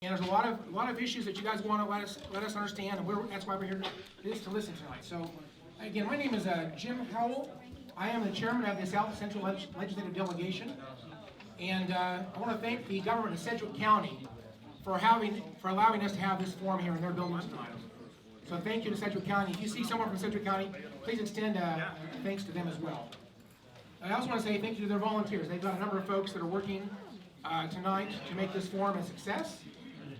And there's a lot of issues that you guys want to let us understand, and that's why we're here to listen tonight. So, again, my name is Jim Howell. I am the chairman of the South Central Legislative Delegation, and I want to thank the government of Sedgwick County for allowing us to have this forum here in their building tonight. So, thank you to Sedgwick County. If you see someone from Sedgwick County, please extend thanks to them as well. I also want to say thank you to their volunteers. They've got a number of folks that are working tonight to make this forum a success.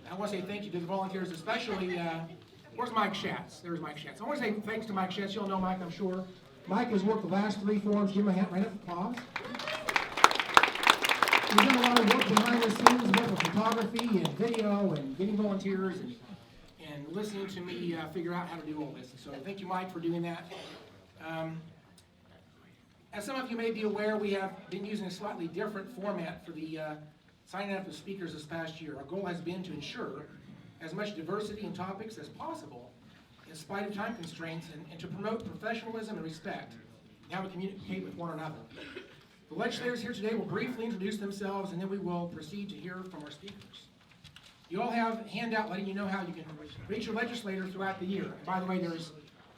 I want to say thank you to the volunteers, especially, where's Mike Schatz? There's Mike Schatz. I want to say thanks to Mike Schatz. You all know Mike, I'm sure. Mike has worked the last 3 forums. Give him a hand, right up applause. He's done a lot of work behind the scenes, both with photography and video and getting volunteers and listening to me figure out how to do all this. So thank you, Mike, for doing that. As some of you may be aware, we have been using a slightly different format for the signing up of speakers this past year. Our goal has been to ensure as much diversity in topics as possible in spite of time constraints and to promote professionalism and respect and how we communicate with one another. The legislators here today will briefly introduce themselves and then we will proceed to hear from our speakers. You all have a handout letting you know how you can reach your legislator throughout the year. And by the way, there's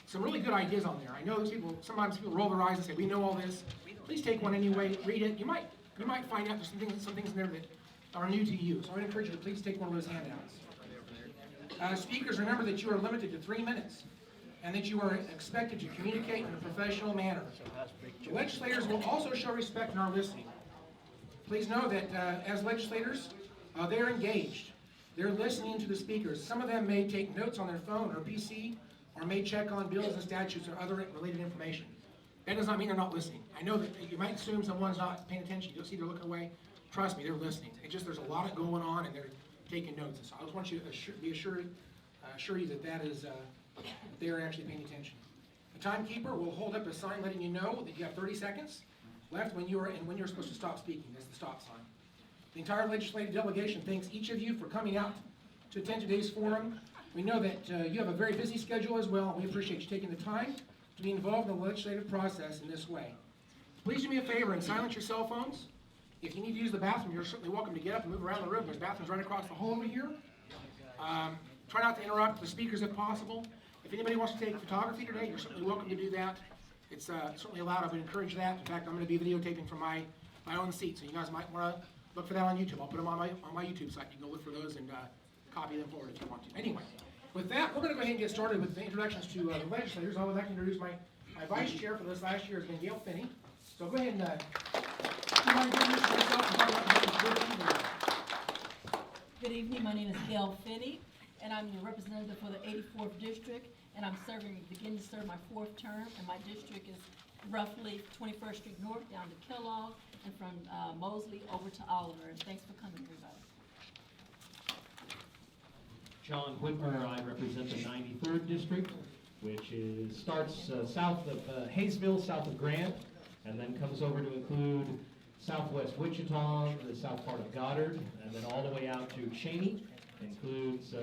some really good ideas on there. I know sometimes people roll their eyes and say, we know all this. Please take one anyway, read it. You might find out there's some things in there that are new to you. So I would encourage you to please take one of those handouts. Speakers, remember that you are limited to 3 minutes and that you are expected to communicate in a professional manner. The legislators will also show respect in our listening. Please know that as legislators, they're engaged. They're listening to the speakers. Some of them may take notes on their phone or PC or may check on bills and statutes or other related information. That does not mean they're not listening. I know that you might assume someone's not paying attention. You'll see they're looking away. Trust me, they're listening. It's just there's a lot going on and they're taking notes. So I just want you to assure you that is they're actually paying attention. The timekeeper will hold up a sign letting you know that you have 30 seconds left when you're supposed to stop speaking. That's the stop sign. The entire legislative delegation thanks each of you for coming out to attend today's forum. We know that you have a very busy schedule as well, and we appreciate you taking the time to be involved in the legislative process in this way. Please do me a favor and silence your cell phones. If you need to use the bathroom, you're certainly welcome to get up and move around the room. There's bathrooms right across the hall over here. Try not to interrupt the speakers if possible. If anybody wants to take photography today, you're certainly welcome to do that. It's certainly allowed. I would encourage that. In fact, I'm going to be videotaping from my own seat, so you guys might want to look for that on YouTube. I'll put them on my YouTube site. You can go look for those and copy them forward if you want to. Anyway, with that, we're going to go ahead and get started with the introductions to the legislators. I would like to introduce my vice chair for this last year has been Gail Finney. So go ahead and introduce yourself and talk about your business. Good evening. My name is Gail Finney, and I'm the representative for the 84th District, and I'm beginning to serve my 4th term, and my district is roughly 21st Street North down to Kellogg, and from Mosley over to Oliver. And thanks for coming, everybody. John Whitmer, I represent the 93rd District, which starts south of Hayesville, south of Grant, and then comes over to include southwest Wichita, the south part of Goddard, and then all the way out to Cheney. Includes,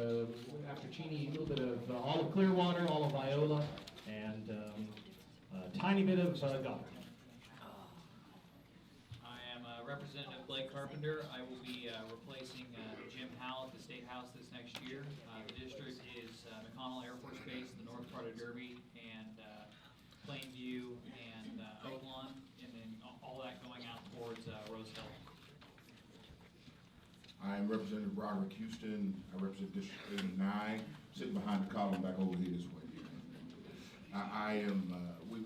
after Cheney, a little bit of all of Clearwater, all of Viola, and a tiny bit of Goddard. I am Representative Blake Carpenter. I will be replacing Jim Howell at the State House this next year. The district is McConnell Air Force Base in the north part of Derby, and Plainview, and Oaklawn, and then all that going out towards Rose Hill. I am Representative Roderick Houston. I represent District 89, sitting behind the column back over here this way.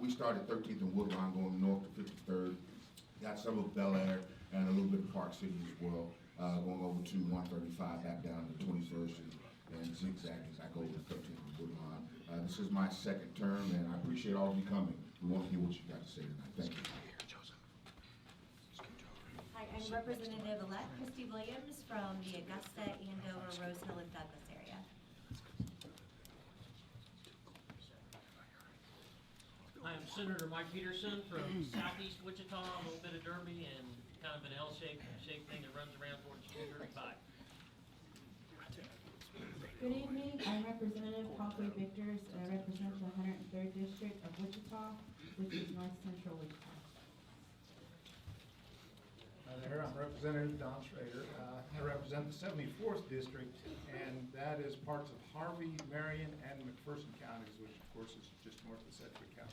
We started 13th and Woodline going north to 53rd. Got some of Bel Air and a little bit of Park City as well, going over to 135 back down to 21st and zigzagging back over to 13th and Woodline. This is my 2nd term, and I appreciate all of you coming. We want to hear what you got to say tonight. Thank you. Hi, I'm Representative-elect Christy Williams from the Augusta, Andover, Rose Hill, and Douglas area. I am Senator Mike Peterson from southeast Wichita, a little bit of Derby, and kind of an L-shaped thing that runs around towards 235. Good evening. I'm Representative Hawkeye Victors, and I represent the 103rd District of Wichita, which is North Central Wichita. Hi there, I'm Representative Don Schrader. I represent the 74th District, and that is parts of Harvey, Marion, and McPherson counties, which of course is just north of Sedgwick County.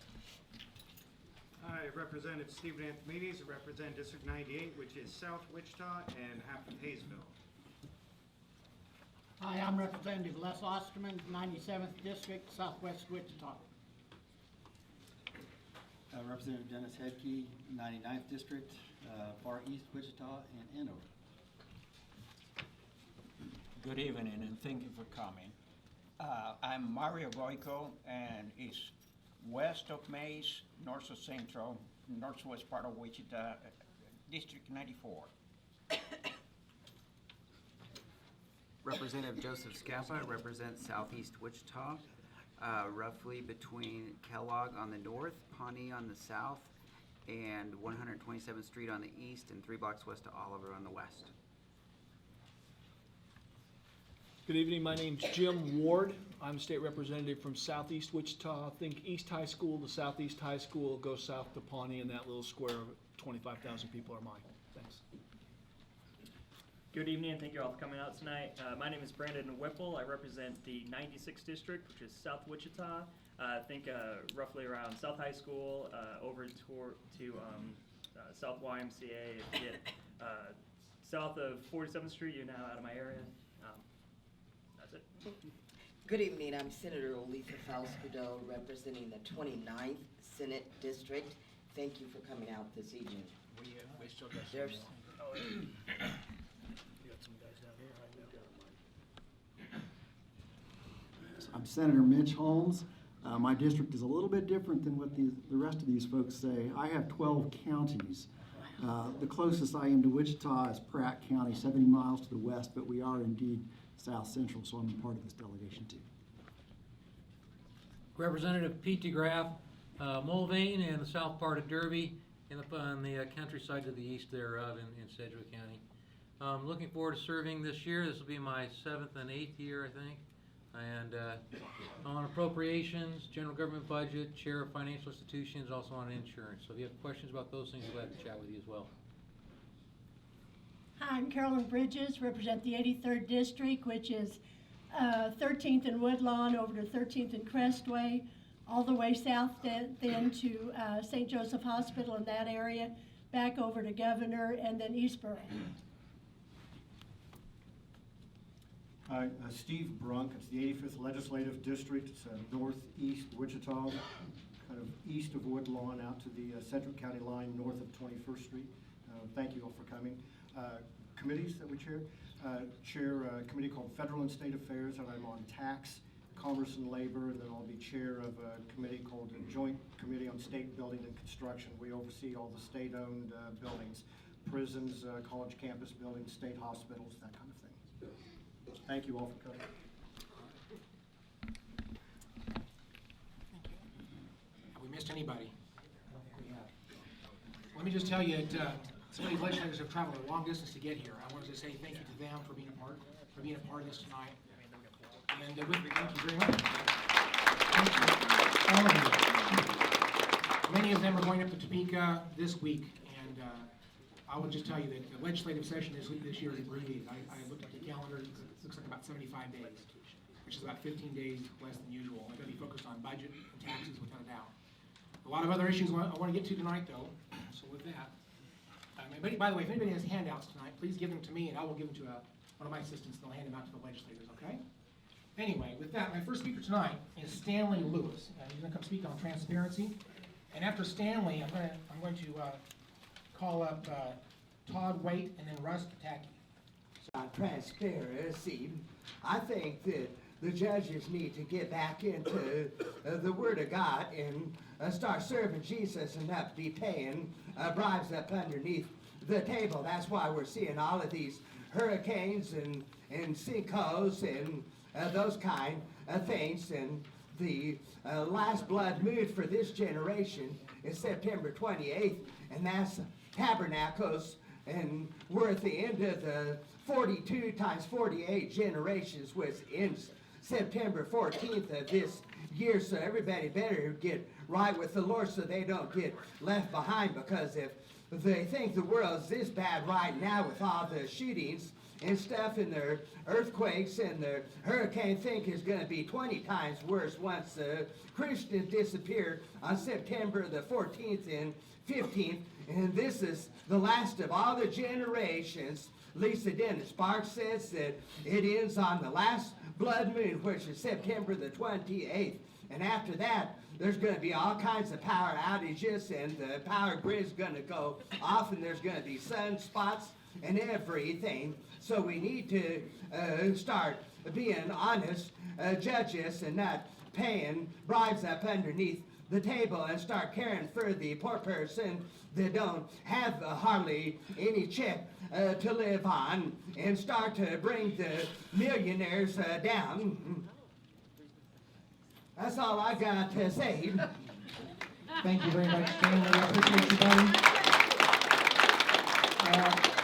Hi, Representative Stephen Anthemides. I represent District 98, which is South Wichita and half of Hayesville. Hi, I'm Representative Les Osterman, 97th District, Southwest Wichita. Representative Dennis Hedke, 99th District, Far East Wichita and Andover. Good evening and thank you for coming. I'm Mario Goico and it's west of Mays, north of Central, northwest part of Wichita, District 94. Representative Joseph Scappa represents Southeast Wichita, roughly between Kellogg on the north, Pawnee on the south, and 127th Street on the east, and 3 blocks west of Oliver on the west. Good evening, my name's Jim Ward. I'm a state representative from Southeast Wichita. Think East High School to Southeast High School, go south to Pawnee, and that little square of 25,000 people are mine. Thanks. Good evening, and thank you all for coming out tonight. My name is Brandon Whipple. I represent the 96th District, which is South Wichita. Think roughly around South High School, over to South YMCA. If you get south of 47th Street, you're now out of my area. That's it. Good evening, I'm Senator Olisa Fausto, representing the 29th Senate District. Thank you for coming out this evening. We still got There's you got some guys down here right now. I'm Senator Mitch Holmes. My district is a little bit different than what the rest of these folks say. I have 12 counties. The closest I am to Wichita is Pratt County, 70 miles to the west, but we are indeed South Central, so I'm a part of this delegation too. Representative Pete DeGraff, Mulvane and the south part of Derby, on the countryside to the east thereof in Sedgwick County. Looking forward to serving this year. This will be my 7th and 8th year, I think. And on appropriations, general government budget, chair of financial institutions, also on insurance. So if you have questions about those things, I'd like to chat with you as well. Hi, I'm Carolyn Bridges, represent the 83rd District, which is 13th and Woodlawn over to 13th and Crestway, all the way south then to St. Joseph Hospital in that area, back over to Governor, and then Eastboro. Hi, Steve Brunk. It's the 85th Legislative District. It's northeast Wichita, kind of east of Woodlawn out to the Sedgwick County line, north of 21st Street. Thank you all for coming. Committees that we chair. Chair a committee called Federal and State Affairs, and I'm on Tax, Commerce and Labor, and then I'll be chair of a committee called the Joint Committee on State Building and Construction. We oversee all the state-owned buildings, prisons, college campus buildings, state hospitals, that kind of thing. Thank you all for coming. Have we missed anybody? Let me just tell you, some of these legislators have traveled a long distance to get here. I wanted to say thank you to them for being a part of this tonight. And with me, thank you very much. Thank you, all of you. Many of them are going up to Topeka this week, and I would just tell you that the legislative session this year is abbreviated. I looked at the calendar; it looks like about 75 days, which is about 15 days less than usual. I'm going to be focused on budget and taxes, without a doubt. A lot of other issues I want to get to tonight, though. So with that. By the way, if anybody has handouts tonight, please give them to me, and I will give them to one of my assistants, and they'll hand them out to the legislators, okay? Anyway, with that, my first speaker tonight is Stanley Lewis. He's going to come speak on transparency. And after Stanley, I'm going to call up Todd Waite and then Russ Pataki. On transparency, I think that the judges need to get back into the Word of God and start serving Jesus and not be paying bribes up underneath the table. That's why we're seeing all of these hurricanes and sinkholes and those kind of things. And the last blood moon for this generation is September 28th, and that's Tabernacles, and we're at the end of the 42 times 48 generations, which ends September 14th of this year. So everybody better get right with the Lord so they don't get left behind, because if they think the world's this bad right now with all the shootings and stuff and their earthquakes and their hurricane think is going to be 20 times worse once Christians disappeared on September the 14th and 15th. And this is the last of all the generations. Lisa Dennis Sparks says that it ends on the last blood moon, which is September the 28th. And after that, there's going to be all kinds of power outages, and the power grid's going to go off, and there's going to be sunspots and everything. So we need to start being honest judges and not paying bribes up underneath the table and start caring for the poor person that don't have hardly any chip to live on, and start to bring the millionaires down. That's all I got to say. Thank you very much, Stanley. I appreciate you, buddy.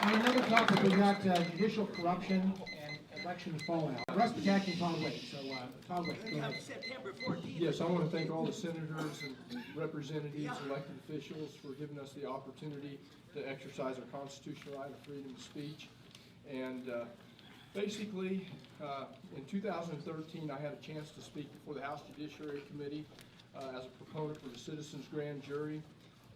On another topic, we got judicial corruption and election fallout. Russ Pataki and Todd Wade. So, Todd Wade, go ahead. September 14th. Yes, I want to thank all the senators and representatives, elected officials for giving us the opportunity to exercise our constitutional right of freedom of speech. And basically, in 2013, I had a chance to speak before the House Judiciary Committee as a proponent for the Citizens Grand Jury.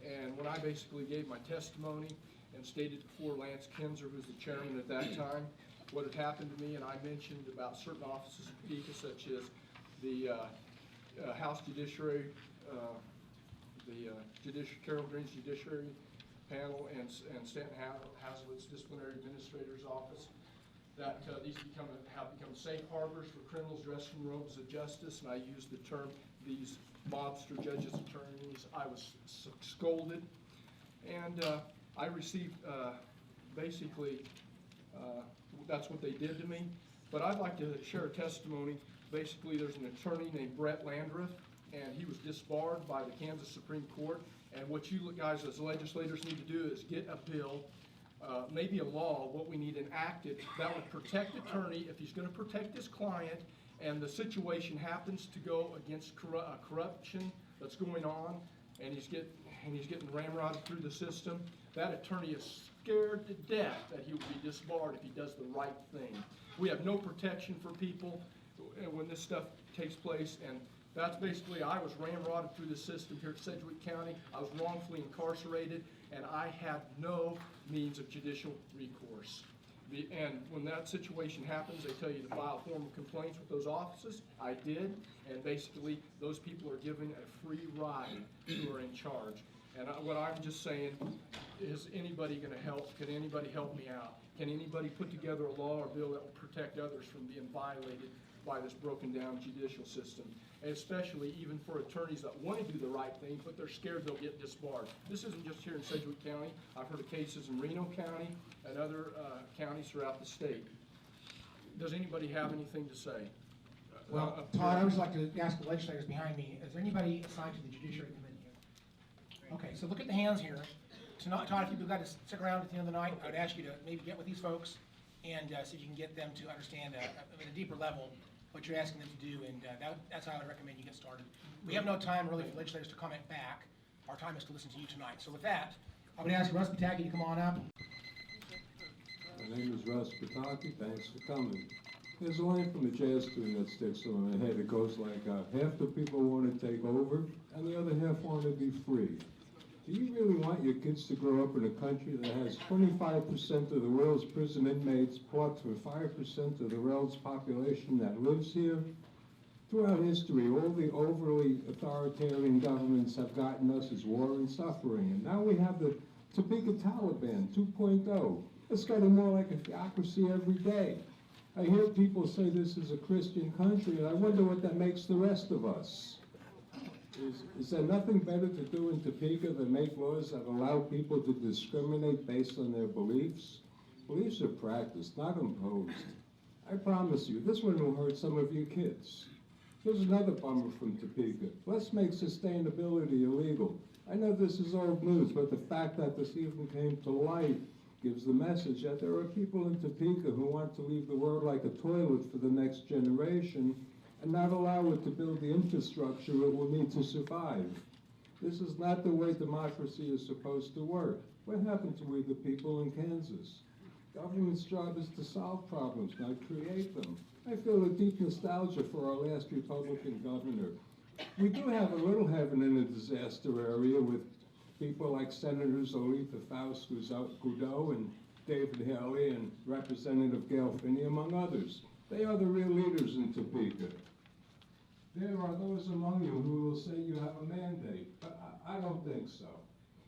And when I basically gave my testimony and stated before Lance Kinzer, who's the chairman at that time, what had happened to me, and I mentioned about certain offices in Topeka, such as the House Judiciary, Carol Green's Judiciary Panel, and Stanton Hazlitt's Disciplinary Administrator's Office, that these have become safe harbors for criminals dressed in robes of justice, and I used the term, these mobster judges, attorneys. I was scolded, and I received basically, that's what they did to me. But I'd like to share a testimony. Basically, there's an attorney named Brett Landreth, and he was disbarred by the Kansas Supreme Court. And what you guys as legislators need to do is get a bill, maybe a law, what we need enacted that would protect the attorney if he's going to protect his client and the situation happens to go against corruption that's going on, and he's getting ramrodded through the system. That attorney is scared to death that he will be disbarred if he does the right thing. We have no protection for people when this stuff takes place, and that's basically, I was ramrodded through the system here at Sedgwick County. I was wrongfully incarcerated, and I had no means of judicial recourse. And when that situation happens, they tell you to file formal complaints with those offices. I did, and basically, those people are given a free ride who are in charge. And what I'm just saying, is anybody going to help? Can anybody help me out? Can anybody put together a law or bill that will protect others from being violated by this broken down judicial system? And especially even for attorneys that want to do the right thing, but they're scared they'll get disbarred. This isn't just here in Sedgwick County. I've heard of cases in Reno County and other counties throughout the state. Does anybody have anything to say? Well, Todd, I would like to ask the legislators behind me, is there anybody assigned to the Judiciary Committee? Okay, so look at the hands here. Tonight, Todd, if you've got to stick around at the end of the night, I would ask you to maybe get with these folks and see if you can get them to understand at a deeper level what you're asking them to do, and that's how I would recommend you get started. We have no time really for legislators to comment back. Our time is to listen to you tonight. So with that, I'm going to ask Russ Pataki to come on up. My name is Russ Pataki. Thanks for coming. There's a line from a jazz tune that sticks in my head. It goes like, half the people want to take over, and the other half want to be free. Do you really want your kids to grow up in a country that has 25% of the world's prison inmates fought for 5% of the world's population that lives here? Throughout history, all the overly authoritarian governments have gotten us as war and suffering. And now we have the Topeka Taliban 2.0. It's getting more like a theocracy every day. I hear people say this is a Christian country, and I wonder what that makes the rest of us. Is there nothing better to do in Topeka than make laws that allow people to discriminate based on their beliefs? Beliefs are practiced, not imposed. I promise you, this one will hurt some of you kids. Here's another bummer from Topeka. Let's make sustainability illegal. I know this is old news, but the fact that this even came to light gives the message that there are people in Topeka who want to leave the world like a toilet for the next generation and not allow it to build the infrastructure it will need to survive. This is not the way democracy is supposed to work. What happened to we the people in Kansas? Government's job is to solve problems, not create them. I feel a deep nostalgia for our last Republican governor. We do have a little heaven in a disaster area with people like Senators Olitha Faust-Gudeau and David Haley and Representative Gail Finney, among others. They are the real leaders in Topeka. There are those among you who will say you have a mandate, but I don't think so.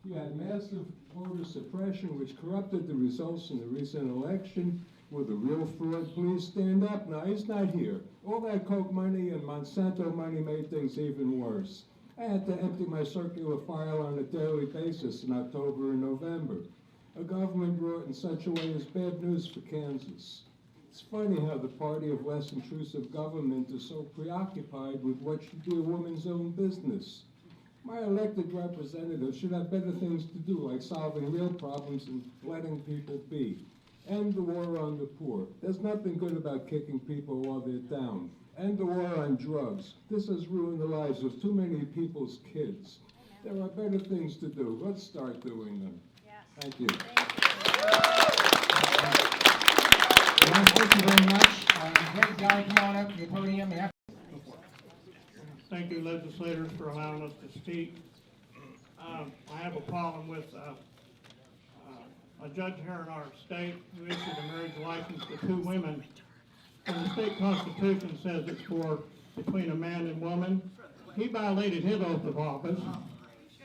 You had massive voter suppression, which corrupted the results in the recent election with a real fraud. Please stand up. Now, he's not here. All that Coke money and Monsanto money made things even worse. I had to empty my circular file on a daily basis in October and November. A government brought in such a way is bad news for Kansas. It's funny how the party of less intrusive government is so preoccupied with what should be a woman's own business. My elected representatives should have better things to do, like solving real problems and letting people be. End the war on the poor. There's nothing good about kicking people while they're down. End the war on drugs. This has ruined the lives of too many people's kids. There are better things to do. Let's start doing them. Thank you. Thank you very much. Greg, Guy, come on up to the podium. Thank you, legislators, for allowing us to speak. I have a problem with a judge here in our state who issued a marriage license to 2 women. And the state constitution says it's for between a man and woman. He violated his oath of office.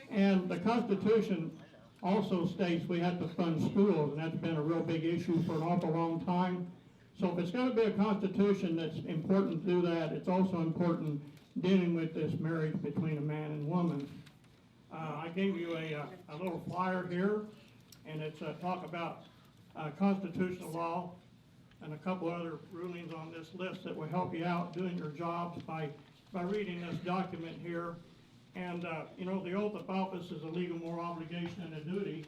And the Constitution also states we have to fund schools, and that's been a real big issue for an awful long time. So if it's going to be a constitution that's important to do that, it's also important dealing with this marriage between a man and woman. I gave you a little flyer here, and it's talk about constitutional law and a couple other rulings on this list that will help you out doing your jobs by reading this document here. And, you know, the oath of office is a legal moral obligation and a duty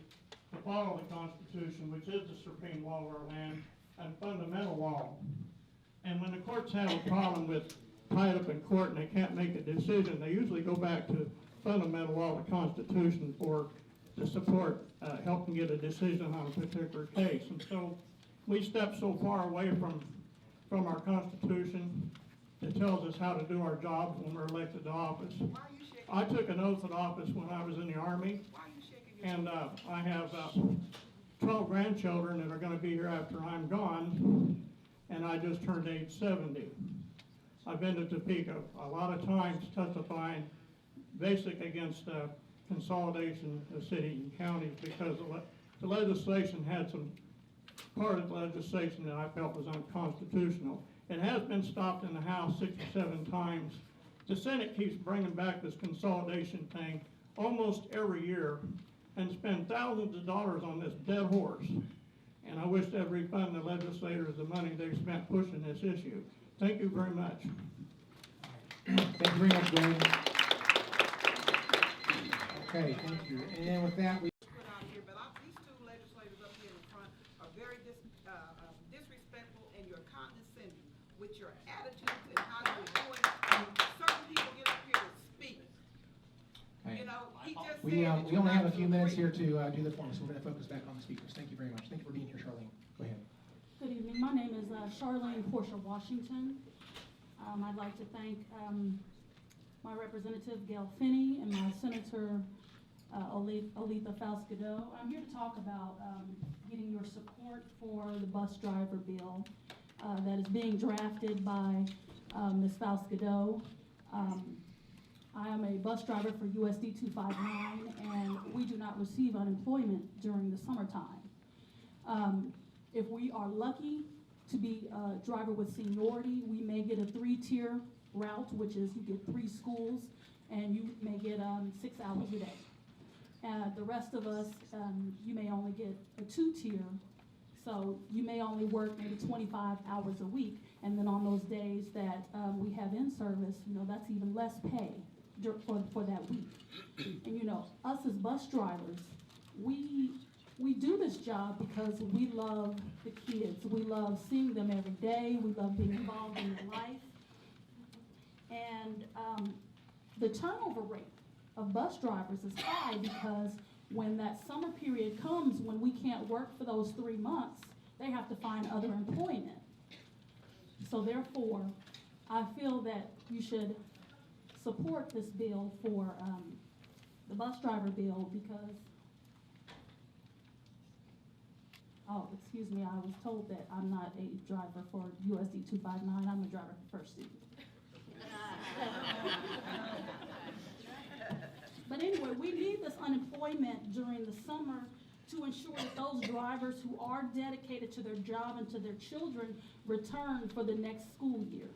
to follow the Constitution, which is the supreme law of our land and fundamental law. And when the courts have a problem with tied up in court and they can't make a decision, they usually go back to fundamental law of the Constitution to support helping get a decision on a particular case. And so we step so far away from our Constitution that tells us how to do our jobs when we're elected to office. I took an oath of office when I was in the Army, and I have 12 grandchildren that are going to be here after I'm gone, and I just turned age 70. I've been to Topeka a lot of times testifying basically against consolidation of cities and counties because the legislation had some part of the legislation that I felt was unconstitutional. It has been stopped in the House 6 or 7 times. The Senate keeps bringing back this consolidation thing almost every year and spend thousands of dollars on this dead horse. And I wish they'd refund the legislators the money they've spent pushing this issue. Thank you very much. Thank you very much, Glenn. Okay, thank you. And with that, we. These 2 legislators up here in front are very disrespectful, and you're condescending with your attitudes and how you're doing. And certain people get up here to speak. Okay. You know, he just We said we only have a few minutes here to do the form, so we're going to focus back on the speakers. Thank you very much. Thank you for being here, Charlene. Go ahead. Good evening. My name is Charlene Portia Washington. I'd like to thank my representative Gail Finney and my Senator Olitha Faust-Gudeau. I'm here to talk about getting your support for the bus driver bill that is being drafted by Ms. Faust-Gudeau. I am a bus driver for USD 259, and we do not receive unemployment during the summertime. If we are lucky to be a driver with seniority, we may get a 3-tier route, which is you get 3 schools, and you may get 6 hours a day. The rest of us, you may only get a 2-tier, so you may only work maybe 25 hours a week, and then on those days that we have in service, you know, that's even less pay for that week. And you know, us as bus drivers, we do this job because we love the kids. We love seeing them every day. We love being involved in their life. And the turnover rate of bus drivers is high because when that summer period comes, when we can't work for those 3 months, they have to find other employment. So therefore, I feel that you should support this bill for, the bus driver bill, because, oh, excuse me, I was told that I'm not a driver for USD 259, I'm a driver for First Student. But anyway, we need this unemployment during the summer to ensure that those drivers who are dedicated to their job and to their children return for the next school year.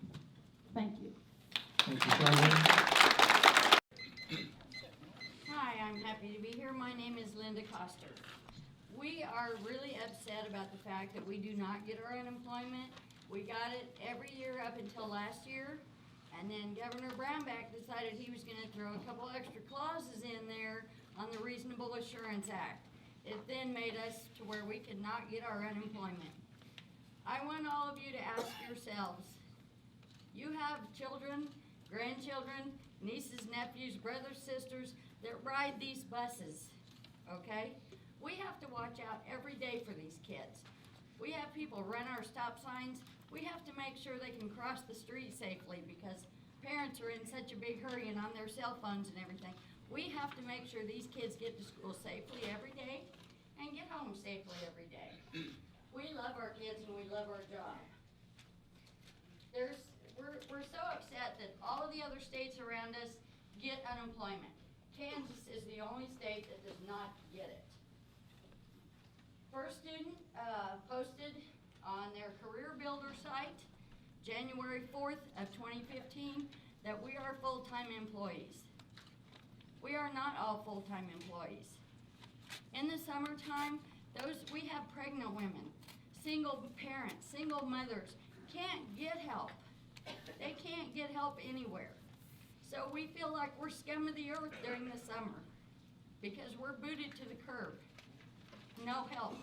Thank you. Thank you, Charlene. Hi, I'm happy to be here. My name is Linda Coster. We are really upset about the fact that we do not get our unemployment. We got it every year up until last year, and then Governor Brownback decided he was gonna throw a couple extra clauses in there on the Reasonable Assurance Act. It then made us to where we could not get our unemployment. I want all of you to ask yourselves, you have children, grandchildren, nieces, nephews, brothers, sisters that ride these buses, okay? We have to watch out every day for these kids. We have people run our stop signs. We have to make sure they can cross the street safely because parents are in such a big hurry and on their cell phones and everything. We have to make sure these kids get to school safely every day and get home safely every day. We love our kids and we love our job. We're so upset that all of the other states around us get unemployment. Kansas is the only state that does not get it. First Student posted on their Career Builder site, January 4th of 2015, that we are full-time employees. We are not all full-time employees. In the summertime, we have pregnant women, single parents, single mothers, can't get help. They can't get help anywhere. So we feel like we're scum of the earth during the summer because we're booted to the curb. No help.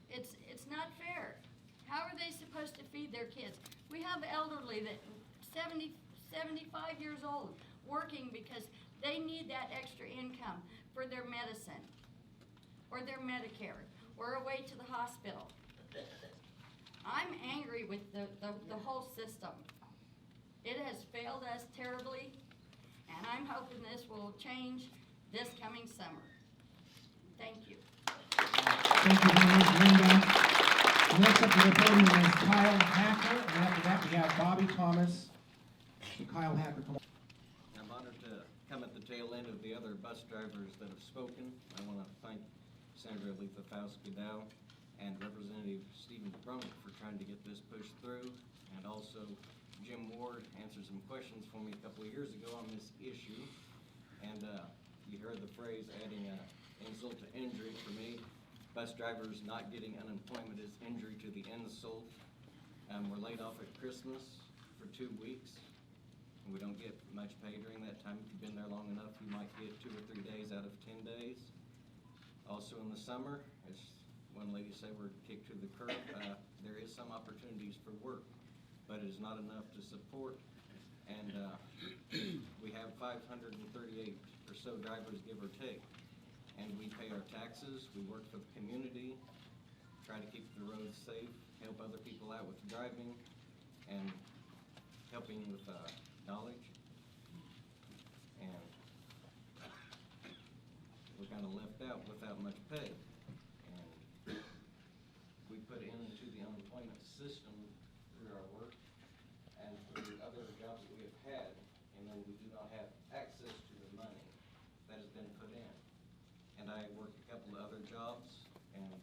It's not fair. How are they supposed to feed their kids? We have elderly that 70, 75 years old working because they need that extra income for their medicine or their Medicare or a way to the hospital. I'm angry with the whole system. It has failed us terribly, and I'm hoping this will change this coming summer. Thank you. Thank you very much, Linda. Next up to the podium is Kyle Hacker, and after that we have Bobby Thomas. So Kyle Hacker, come on. I'm honored to come at the tail end of the other bus drivers that have spoken. I want to thank Senator Aletha Fauske-Dow and Representative Stephen Brunk for trying to get this pushed through, and also Jim Ward answered some questions for me a couple of years ago on this issue. And you heard the phrase adding insult to injury. For me, bus drivers not getting unemployment is injury to the insult. We're laid off at Christmas for 2 weeks. And we don't get much pay during that time. If you've been there long enough, you might get 2 or 3 days out of 10 days. Also in the summer, as one lady said, we're kicked to the curb. There is some opportunities for work, but it is not enough to support. And we have 538 or so drivers, give or take. And we pay our taxes, we work for the community, try to keep the roads safe, help other people out with driving, and helping with knowledge. And we're kind of left out without much pay. And we put into the unemployment system through our work and through other jobs that we have had, and then we do not have access to the money that has been put in. And I work a couple of other jobs, and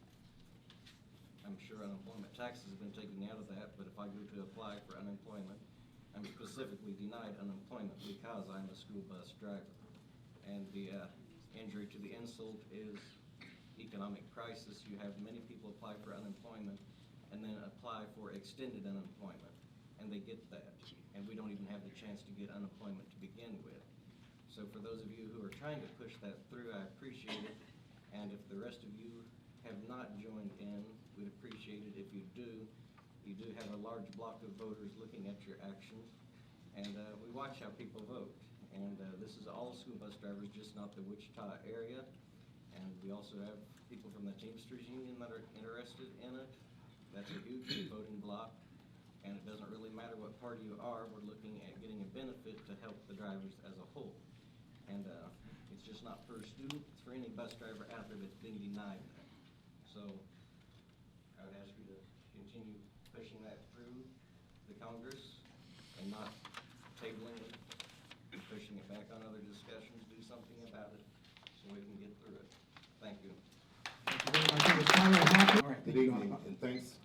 I'm sure unemployment taxes have been taken out of that, but if I go to apply for unemployment, I'm specifically denied unemployment because I'm a school bus driver. And the injury to the insult is economic crisis. You have many people apply for unemployment and then apply for extended unemployment, and they get that. And we don't even have the chance to get unemployment to begin with. So for those of you who are trying to push that through, I appreciate it. And if the rest of you have not joined in, we'd appreciate it if you do. You do have a large block of voters looking at your actions. And we watch how people vote. And this is all school bus drivers, just not the Wichita area. And we also have people from the Teamsters Union that are interested in it. That's a huge voting block. And it doesn't really matter what party you are, we're looking at getting a benefit to help the drivers as a whole. And it's just not for a student, it's for any bus driver out there that's being denied that. So I would ask you to continue pushing that through the Congress and not tabling it, pushing it back on other discussions, do something about it so we can get through it. Thank you. Good evening, and thanks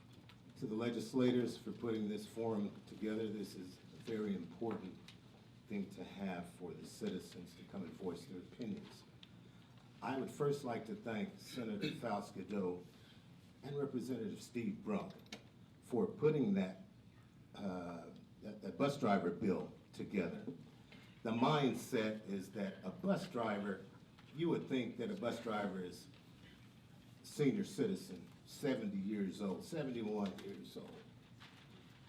to the legislators for putting this forum together. This is a very important thing to have for the citizens to come and voice their opinions. I would first like to thank Senator Faust-Gadot and Representative Steve Brunk for putting that bus driver bill together. The mindset is that a bus driver, you would think that a bus driver is senior citizen, 70 years old, 71 years old.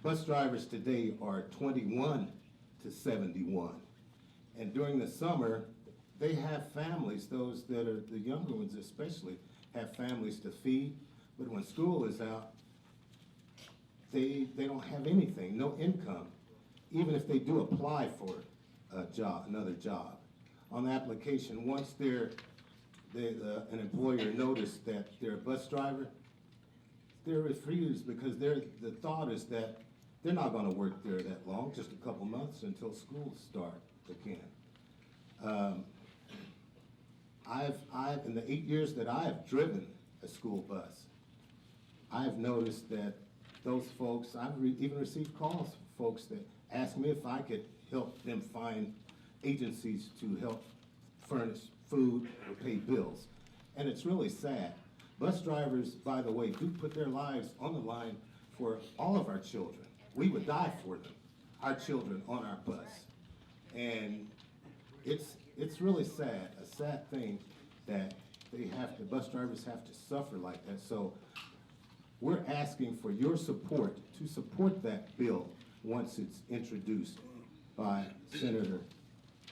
Bus drivers today are 21 to 71. And during the summer, they have families, those that are the younger ones especially, have families to feed. But when school is out, they don't have anything, no income, even if they do apply for a job, another job. On the application, once an employer noticed that they're a bus driver, they're refused because the thought is that they're not going to work there that long, just a couple months until school start again. In the 8 years that I have driven a school bus, I've noticed that those folks, I've even received calls from folks that ask me if I could help them find agencies to help furnish food or pay bills. And it's really sad. Bus drivers, by the way, do put their lives on the line for all of our children. We would die for them, our children on our bus. And it's really sad, a sad thing that the bus drivers have to suffer like that. So we're asking for your support to support that bill once it's introduced by Senator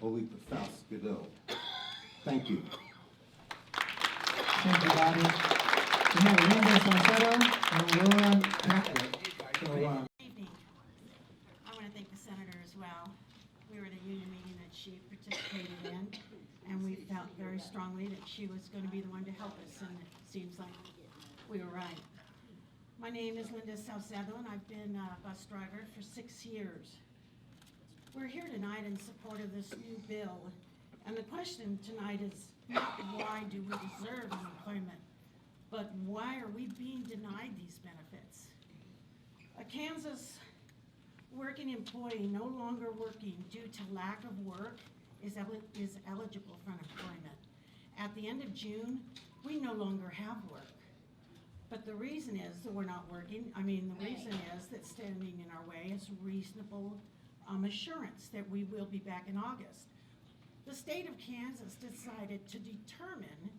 Olitha Faust-Gadot. Thank you. Thank you, Bobby. We have Linda Salcedo and Laura Patrick. Good evening. I want to thank the senator as well. We were at a union meeting that she participated in, and we felt very strongly that she was going to be the one to help us, and it seems like we were right. My name is Linda Salcedo, and I've been a bus driver for 6 years. We're here tonight in support of this new bill, and the question tonight is not why do we deserve unemployment, but why are we being denied these benefits? A Kansas working employee no longer working due to lack of work is eligible for unemployment. At the end of June, we no longer have work. But the reason is that we're not working. The reason is that standing in our way is reasonable assurance that we will be back in August. The state of Kansas decided to determine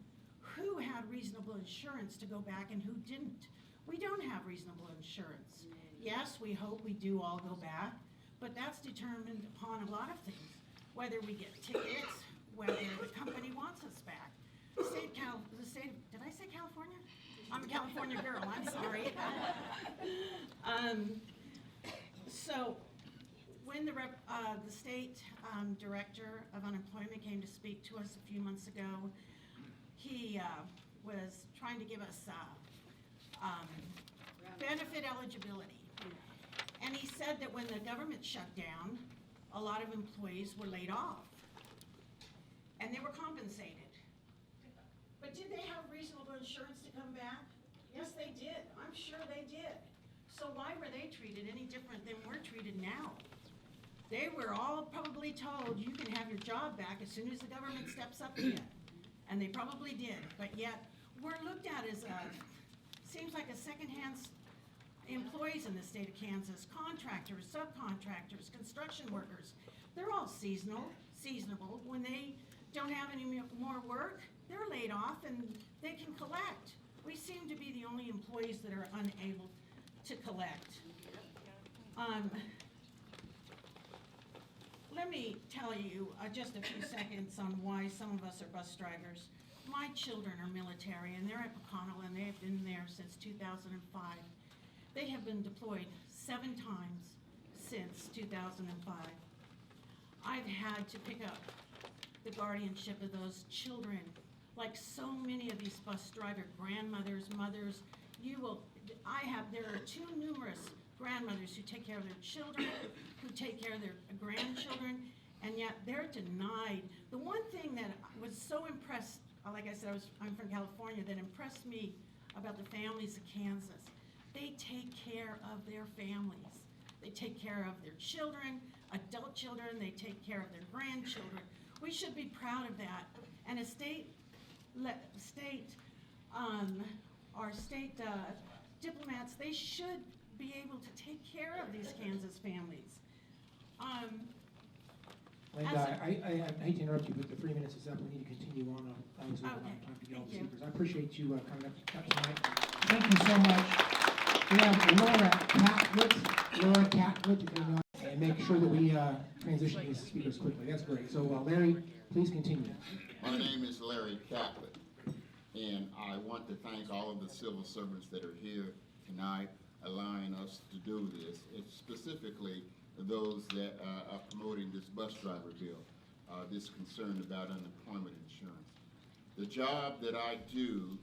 who had reasonable insurance to go back and who didn't. We don't have reasonable insurance. Yes, we hope we do all go back, but that's determined upon a lot of things. Whether we get tickets, whether the company wants us back. Did I say California? I'm a California girl, I'm sorry. So when the state director of unemployment came to speak to us a few months ago, he was trying to give us benefit eligibility. And he said that when the government shut down, a lot of employees were laid off. And they were compensated. But did they have reasonable insurance to come back? Yes, they did. I'm sure they did. So why were they treated any different than we're treated now? They were all probably told you can have your job back as soon as the government steps up again. And they probably did. But yet, we're looked at as seems like a second-hand employees in the state of Kansas, contractors, subcontractors, construction workers. They're all seasonable. When they don't have any more work, they're laid off and they can collect. We seem to be the only employees that are unable to collect. Let let me tell you just a few seconds on why some of us are bus drivers. My children are military, and they're at McConnell, and they've been there since 2005. They have been deployed 7 times since 2005. I've had to pick up the guardianship of those children. Like so many of these bus driver grandmothers, mothers, there are too numerous grandmothers who take care of their children, who take care of their grandchildren, and yet they're denied. The one thing that was so impressed, like I said, I'm from California, that impressed me about the families of Kansas, they take care of their families. They take care of their children, adult children, they take care of their grandchildren. We should be proud of that. And our state diplomats, they should be able to take care of these Kansas families. Linda, I hate to interrupt you, but the 3 minutes is up. We need to continue on. So we'll have time to get all the speakers. I appreciate you coming up tonight. Thank you so much. We have Laura Catlett, and make sure that we transition these speakers quickly. That's great. So Larry, please continue. My name is Larry Catlett, and I want to thank all of the civil servants that are here tonight allowing us to do this. It's specifically those that are promoting this bus driver bill, this concern about unemployment insurance. The job that I do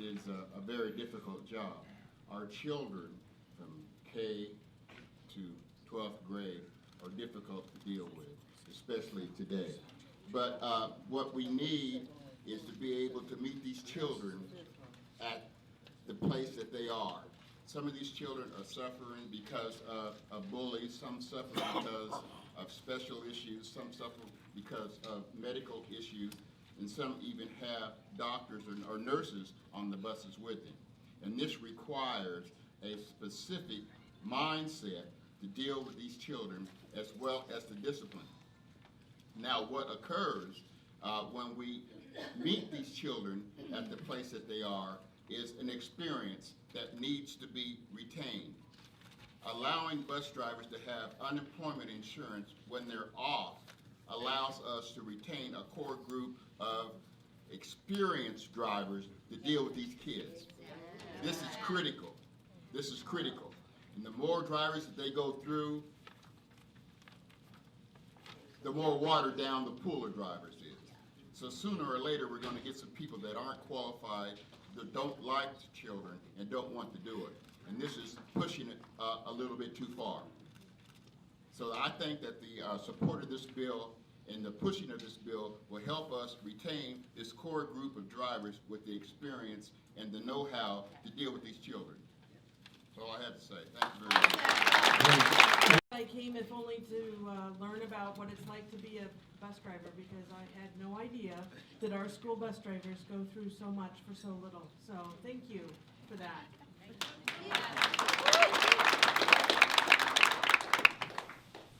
is a very difficult job. Our children from K to 12th grade are difficult to deal with, especially today. But what we need is to be able to meet these children at the place that they are. Some of these children are suffering because of bullies, some suffer because of special issues, some suffer because of medical issues, and some even have doctors or nurses on the buses with them. And this requires a specific mindset to deal with these children as well as the discipline. Now, what occurs when we meet these children at the place that they are is an experience that needs to be retained. Allowing bus drivers to have unemployment insurance when they're off allows us to retain a core group of experienced drivers to deal with these kids. This is critical. This is critical. And the more drivers that they go through, the more watered down the pool of drivers is. So sooner or later, we're going to get some people that aren't qualified, that don't like children, and don't want to do it. And this is pushing it a little bit too far. So I think that the support of this bill and the pushing of this bill will help us retain this core group of drivers with the experience and the know-how to deal with these children. That's all I have to say. Thank you very much. I came if only to learn about what it's like to be a bus driver, because I had no idea that our school bus drivers go through so much for so little. So thank you for that.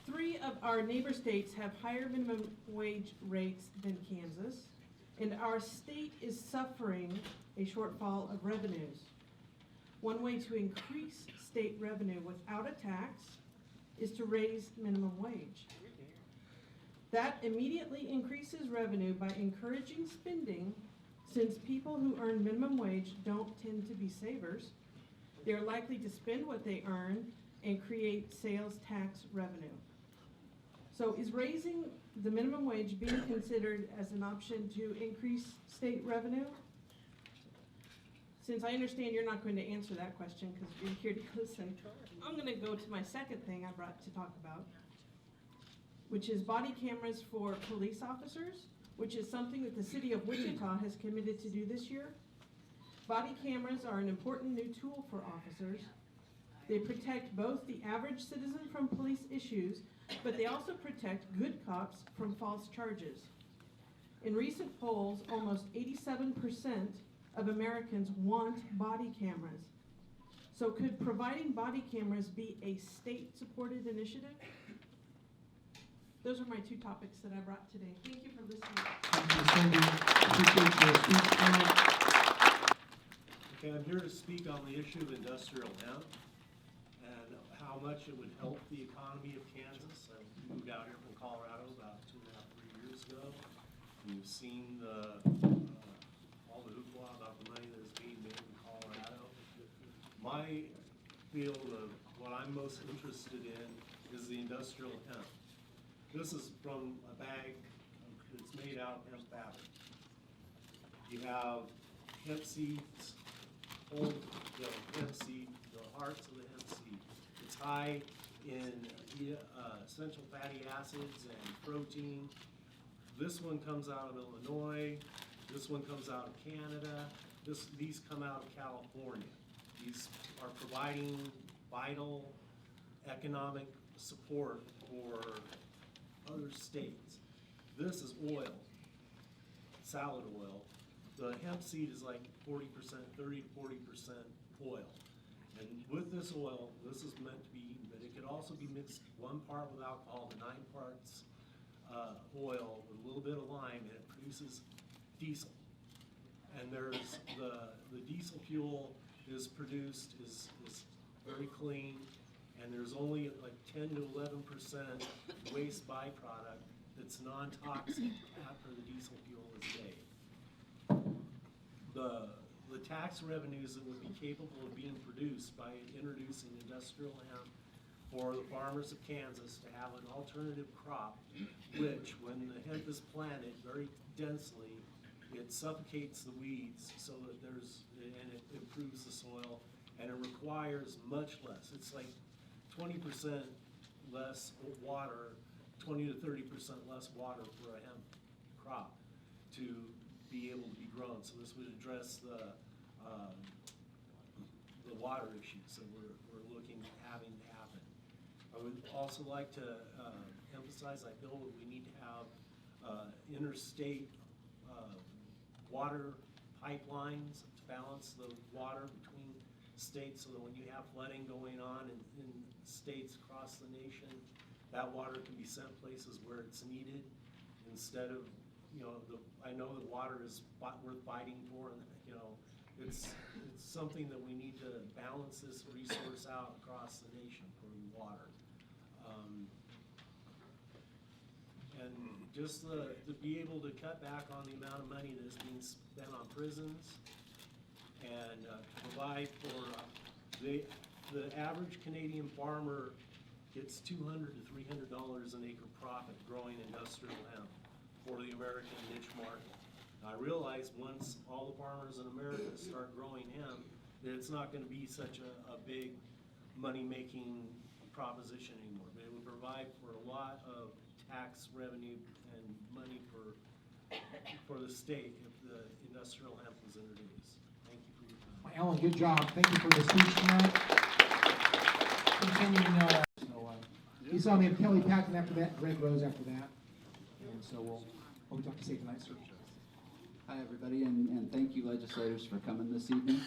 Three of our neighbor states have higher minimum wage rates than Kansas, and our state is suffering a shortfall of revenues. One way to increase state revenue without a tax is to raise minimum wage. That immediately increases revenue by encouraging spending, since people who earn minimum wage don't tend to be savers. They're likely to spend what they earn and create sales tax revenue. So is raising the minimum wage being considered as an option to increase state revenue? Since I understand you're not going to answer that question because you're here to listen, I'm going to go to my second thing I brought to talk about, which is body cameras for police officers, which is something that the city of Wichita has committed to do this year. Body cameras are an important new tool for officers. They protect both the average citizen from police issues, but they also protect good cops from false charges. In recent polls, almost 87% of Americans want body cameras. So could providing body cameras be a state-supported initiative? Those are my two topics that I brought today. Thank you for listening. Thank you, Cindy. Appreciate your speech tonight. Okay, I'm here to speak on the issue of industrial hemp and how how much it would help the economy of Kansas. I moved out here from Colorado about 2.5, 3 years ago. You've seen all the hoopla about the money that is being made in Colorado. My field of what I'm most interested in is the industrial hemp. This is from a bag that's made out of hemp fabric. You have hemp seeds, hold the hemp seed, the hearts of the hemp seed. It's high in essential fatty acids and protein. This one comes out of Illinois. This one comes out of Canada. These come out of California. These are providing vital economic support for other states. This is oil, salad oil. The hemp seed is like 40%, 30 to 40% oil. And with this oil, this is meant to be eaten, but it could also be mixed 1 part with alcohol to 9 parts oil with a little bit of lime, and it produces diesel. And there's the diesel fuel is produced is very clean, and there's only like 10 to 11% waste byproduct that's non-toxic after the diesel fuel is made. The tax revenues that would be capable of being produced by introducing industrial hemp for the farmers of Kansas to have an alternative crop, which when the hemp is planted very densely, it suffocates the weeds so that and it improves the soil, and it requires much less. It's like 20% less water, 20 to 30% less water for a hemp crop to be able to be grown. So this would address the water issues that we're looking at having to happen. I would also like to emphasize, I feel that we need to have interstate water pipelines to balance the water between states, so that when you have flooding going on in states across the nation, that water can be sent places where it's needed instead of, I know that water is worth fighting for, and it's something that we need to balance this resource out across the nation for water. And just to be able to cut back on the amount of money that is being spent on prisons, and provide for the average Canadian farmer gets $200 to $300 an acre profit growing industrial hemp for the American niche market. Now, I realize once all the farmers in America start growing hemp, that it's not going to be such a big money-making proposition anymore, but it would provide for a lot of tax revenue and money for the state if the industrial hemp was introduced. Thank you for your time. Alan, good job. Thank you for the speech tonight. Continuing, you saw me, Kelly Paxton after that, Greg Rose after that. And so what we talk to say tonight, sir? Hi, everybody, and thank you, legislators, for coming this evening.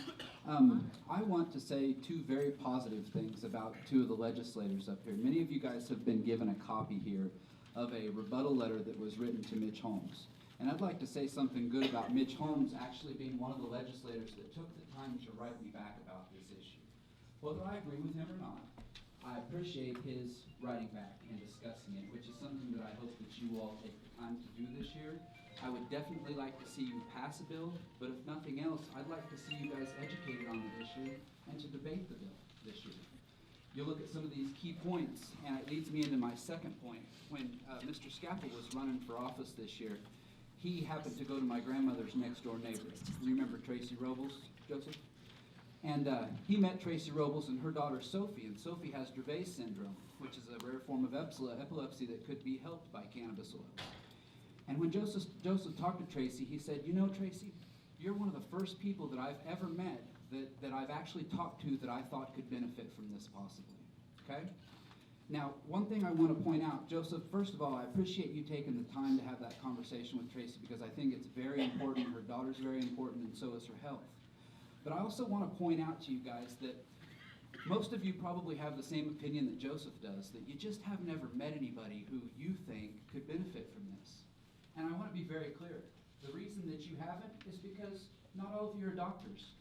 I want to say 2 very positive things about 2 of the legislators up here. Many of you guys have been given a copy here of a rebuttal letter that was written to Mitch Holmes. And I'd like to say something good about Mitch Holmes actually being one of the legislators that took the time to write me back about this issue. Whether I agree with him or not, I appreciate his writing back and discussing it, which is something that I hope that you all take the time to do this year. I would definitely like to see you pass a bill, but if nothing else, I'd like to see you guys educated on the issue and to debate the bill this year. You look at some of these key points, and it leads me into my second point. When Mr. Scapple was running for office this year, he happened to go to my grandmother's next-door neighbor. You remember Tracy Robles, Joseph? And he met Tracy Robles and her daughter Sophie, and Sophie has Dravet syndrome, which is a rare form of epilepsy that could be helped by cannabis oil. And when Joseph talked to Tracy, he said, "You know, Tracy, you're one of the first people that I've ever met that I've actually talked to that I thought could benefit from this possibly." Okay? Now, one thing I want to point out, Joseph, first of all, I appreciate you taking the time to have that conversation with Tracy, because I think it's very important. Her daughter's very important, and so is her health. But I also want to point out to you guys that most of you probably have the same opinion that Joseph does, that you just have never met anybody who you think could benefit from this. And I want to be very clear. The reason that you haven't is because not all of you are doctors.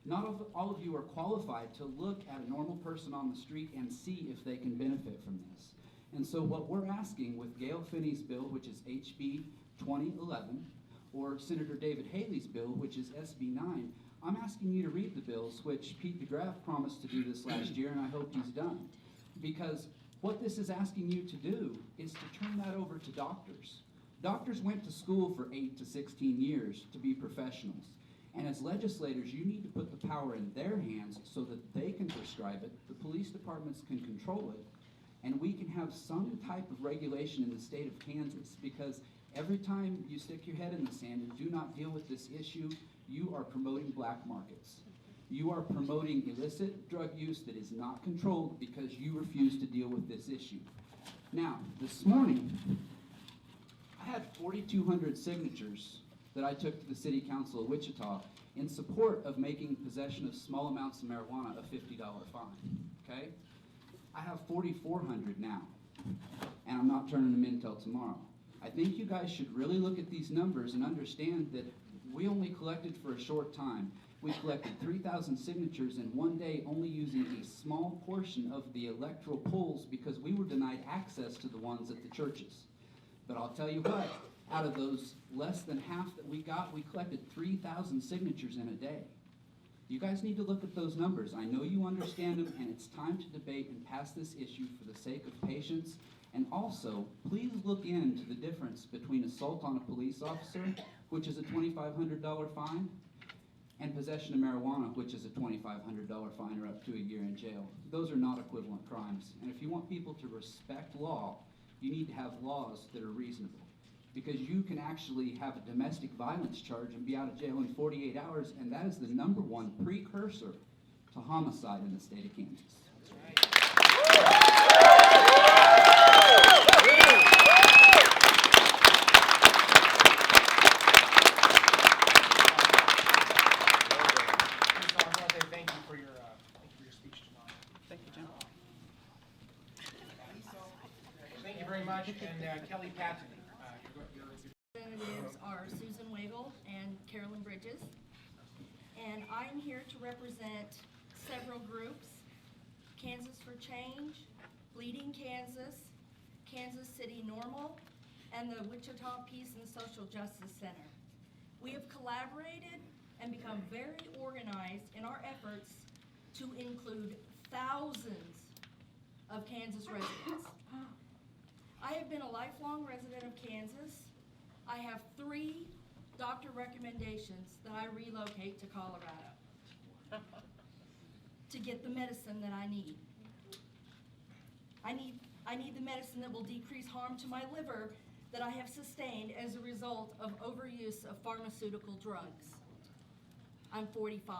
Not all of you are qualified to look at a normal person on the street and see if they can benefit from this. And so what we're asking with Gail Finney's bill, which is HB 2011, or Senator David Haley's bill, which is SB 9, I'm asking you to read the bills, which Pete DeGraff promised to do this last year, and I hope he's done. Because what this is asking you to do is to turn that over to doctors. Doctors went to school for 8 to 16 years to be professionals. And as legislators, you need to put the power in their hands so that they can prescribe it, the police departments can control it, and we can have some type of regulation in the state of Kansas. Because every time you stick your head in the sand and do not deal with this issue, you are promoting black markets. You are promoting illicit drug use that is not controlled because you refuse to deal with this issue. Now, this morning, I had 4,200 signatures that I took to the City Council of Wichita in support of making possession of small amounts of marijuana a $50 fine, okay? I have 4,400 now, and I'm not turning them in till tomorrow. I think you guys should really look at these numbers and understand that we only collected for a short time. We collected 3,000 signatures in one day, only using a small portion of the electoral polls because we were denied access to the ones at the churches. But I'll tell you what, out of those less than half that we got, we collected 3,000 signatures in a day. You guys need to look at those numbers. I know you understand them, and it's time to debate and pass this issue for the sake of patients. And also, please look into the difference between assault on a police officer, which is a $2,500 fine, and possession of marijuana, which is a $2,500 fine or up to a year in jail. Those are not equivalent crimes. And if you want people to respect law, you need to have laws that are reasonable. Because you can actually have a domestic violence charge and be out of jail in 48 hours, and that is the #1 precursor to homicide in the state of Kansas. Thank you for your speech tonight. Thank you, Jim. Thank you very much, and Kelly Patton. Representatives are Susan Wagle and Carolyn Bridges, and I'm here to represent several groups: Kansas for Change, Bleeding Kansas, Kansas City Normal, and the Wichita Peace and Social Justice Center. We have collaborated and become very organized in our efforts to include thousands of Kansas residents. I have been a lifelong resident of Kansas. I have 3 doctor recommendations that I relocate to Colorado to get the medicine that I need. I need the medicine that will decrease harm to my liver that I have sustained as a result of overuse of pharmaceutical drugs. I'm 45.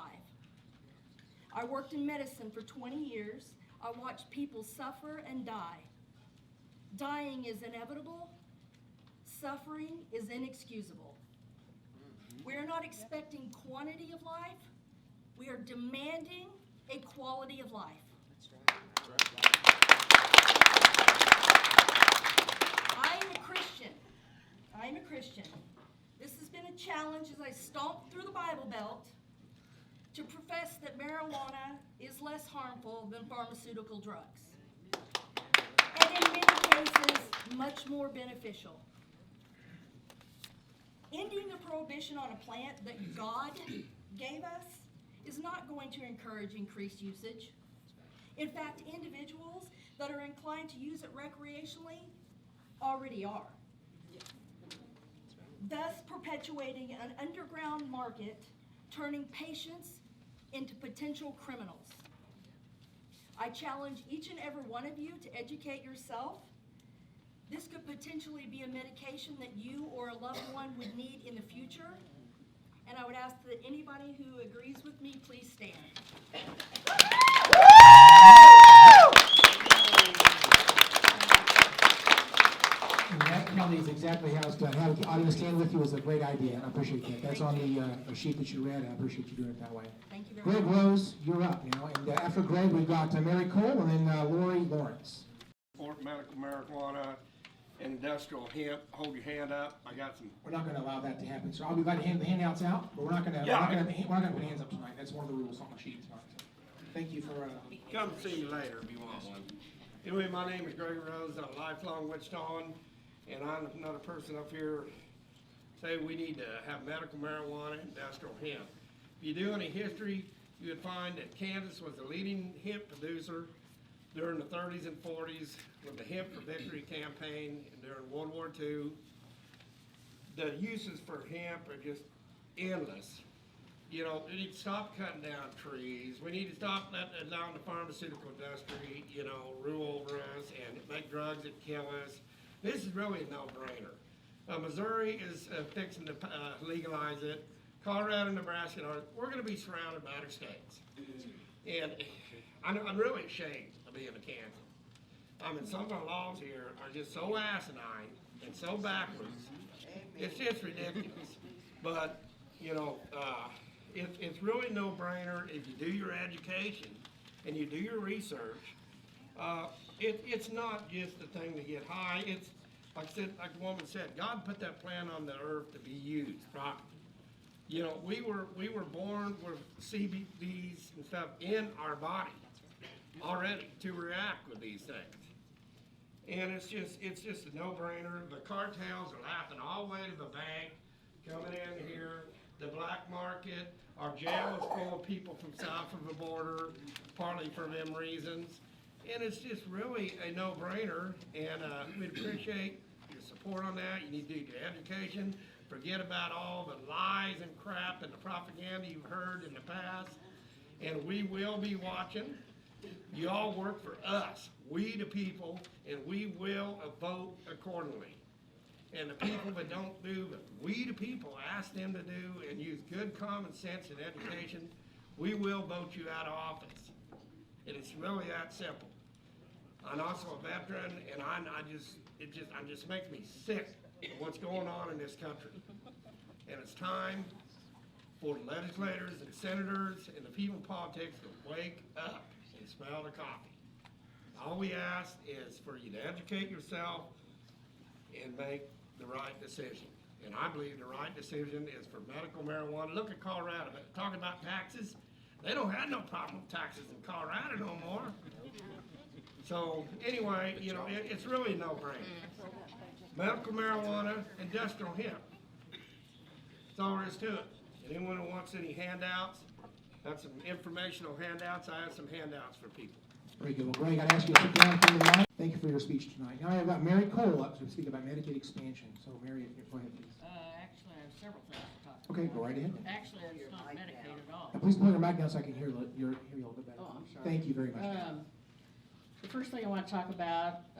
I worked in medicine for 20 years. I watched people suffer and die. Dying is inevitable. Suffering is inexcusable. We are not expecting quantity of life. We are demanding a quality of life. I'm a Christian. This has been a challenge as I stomp through the Bible Belt to profess that marijuana is less harmful than pharmaceutical drugs, and in many cases, much more beneficial. Ending the prohibition on a plant that God gave us is not going to encourage increased usage. In fact, individuals that are inclined to use it recreationally already are, thus perpetuating an underground market, turning patients into potential criminals. I challenge each and every one of you to educate yourself. This could potentially be a medication that you or a loved one would need in the future. And I would ask that anybody who agrees with me, please stand. And that, Kelly, is exactly how it's done. Having the audience stand with you is a great idea. I appreciate that. That's on the sheet that you read. I appreciate you doing it that way. Thank you very Greg much. Rose, you're up now. And after Greg, we've got Mary Cole and then Lori Lawrence. Support medical marijuana industrial hemp. Hold your hand up. I got some. We're not gonna allow that to happen, sir. I'll be glad to hand the handouts out, but we're not gonna put hands up tonight. That's one of the rules on my sheet tonight. So, thank you for, Come see me later if you want one. Anyway, my name is Gregory Rose. I'm a lifelong Wichitahan, and I'm another person up here say we need to have medical marijuana, industrial hemp. If you do any history, you would find that Kansas was the leading hemp producer during the 30s and 40s with the Hemp for Victory campaign and during World War II. The uses for hemp are just endless. You know, we need to stop cutting down trees. We need to stop allowing the pharmaceutical industry, you know, rule over us and make drugs that kill us. This is really a no-brainer. Missouri is fixing to legalize it. Colorado and Nebraska are. We're going to be surrounded by other states. And I'm really ashamed of being a Kansan. I mean, some of our laws here are just so asinine and so backwards. It's just ridiculous. But, you know, it's really no-brainer if you do your education and you do your research. It's not just the thing to get high. It's, like I said, like the woman said, God put that plant on the earth to be used properly. You know, we were born with CBDs and stuff in our body already to react with these things. And it's just a no-brainer. The cartels are laughing all the way to the bank, coming in here. The black market, our jail is full of people from south of the border, partly for them reasons. And it's just really a no-brainer, and we'd appreciate your support on that. You need to do your education. Forget about all the lies and crap and the propaganda you've heard in the past. And we will be watching. You all work for us, we the people, and we will vote accordingly. And the people that don't do what we the people ask them to do and use good common sense and education, we will vote you out of office. And it's really that simple. I'm also a veteran, and it just makes me sick of what's going on in this country. And it's time for the legislators and senators and the people in politics to wake up and smell the coffee. All we ask is for you to educate yourself and make the right decision. And I believe the right decision is for medical marijuana. Look at Colorado, but talking about taxes, they don't have no problem with taxes in Colorado no more. So anyway, you know, it's really a no-brainer. Medical marijuana, industrial hemp. That's all there is to it. And anyone who wants any handouts, that's some informational handouts. I have some handouts for people. very good. Well, Greg, I'd ask you to sit down for the mic. Thank you for your speech tonight. Now I have got Mary Cole up to speak about Medicaid expansion. So Mary, go ahead, please. Actually, I have several things to talk about. Okay, go right ahead. Actually, it's not Medicaid at all. Now, please pull your mic down so I can hear you a little bit better. Oh, I'm sorry. Thank you very much. The first thing I want to talk about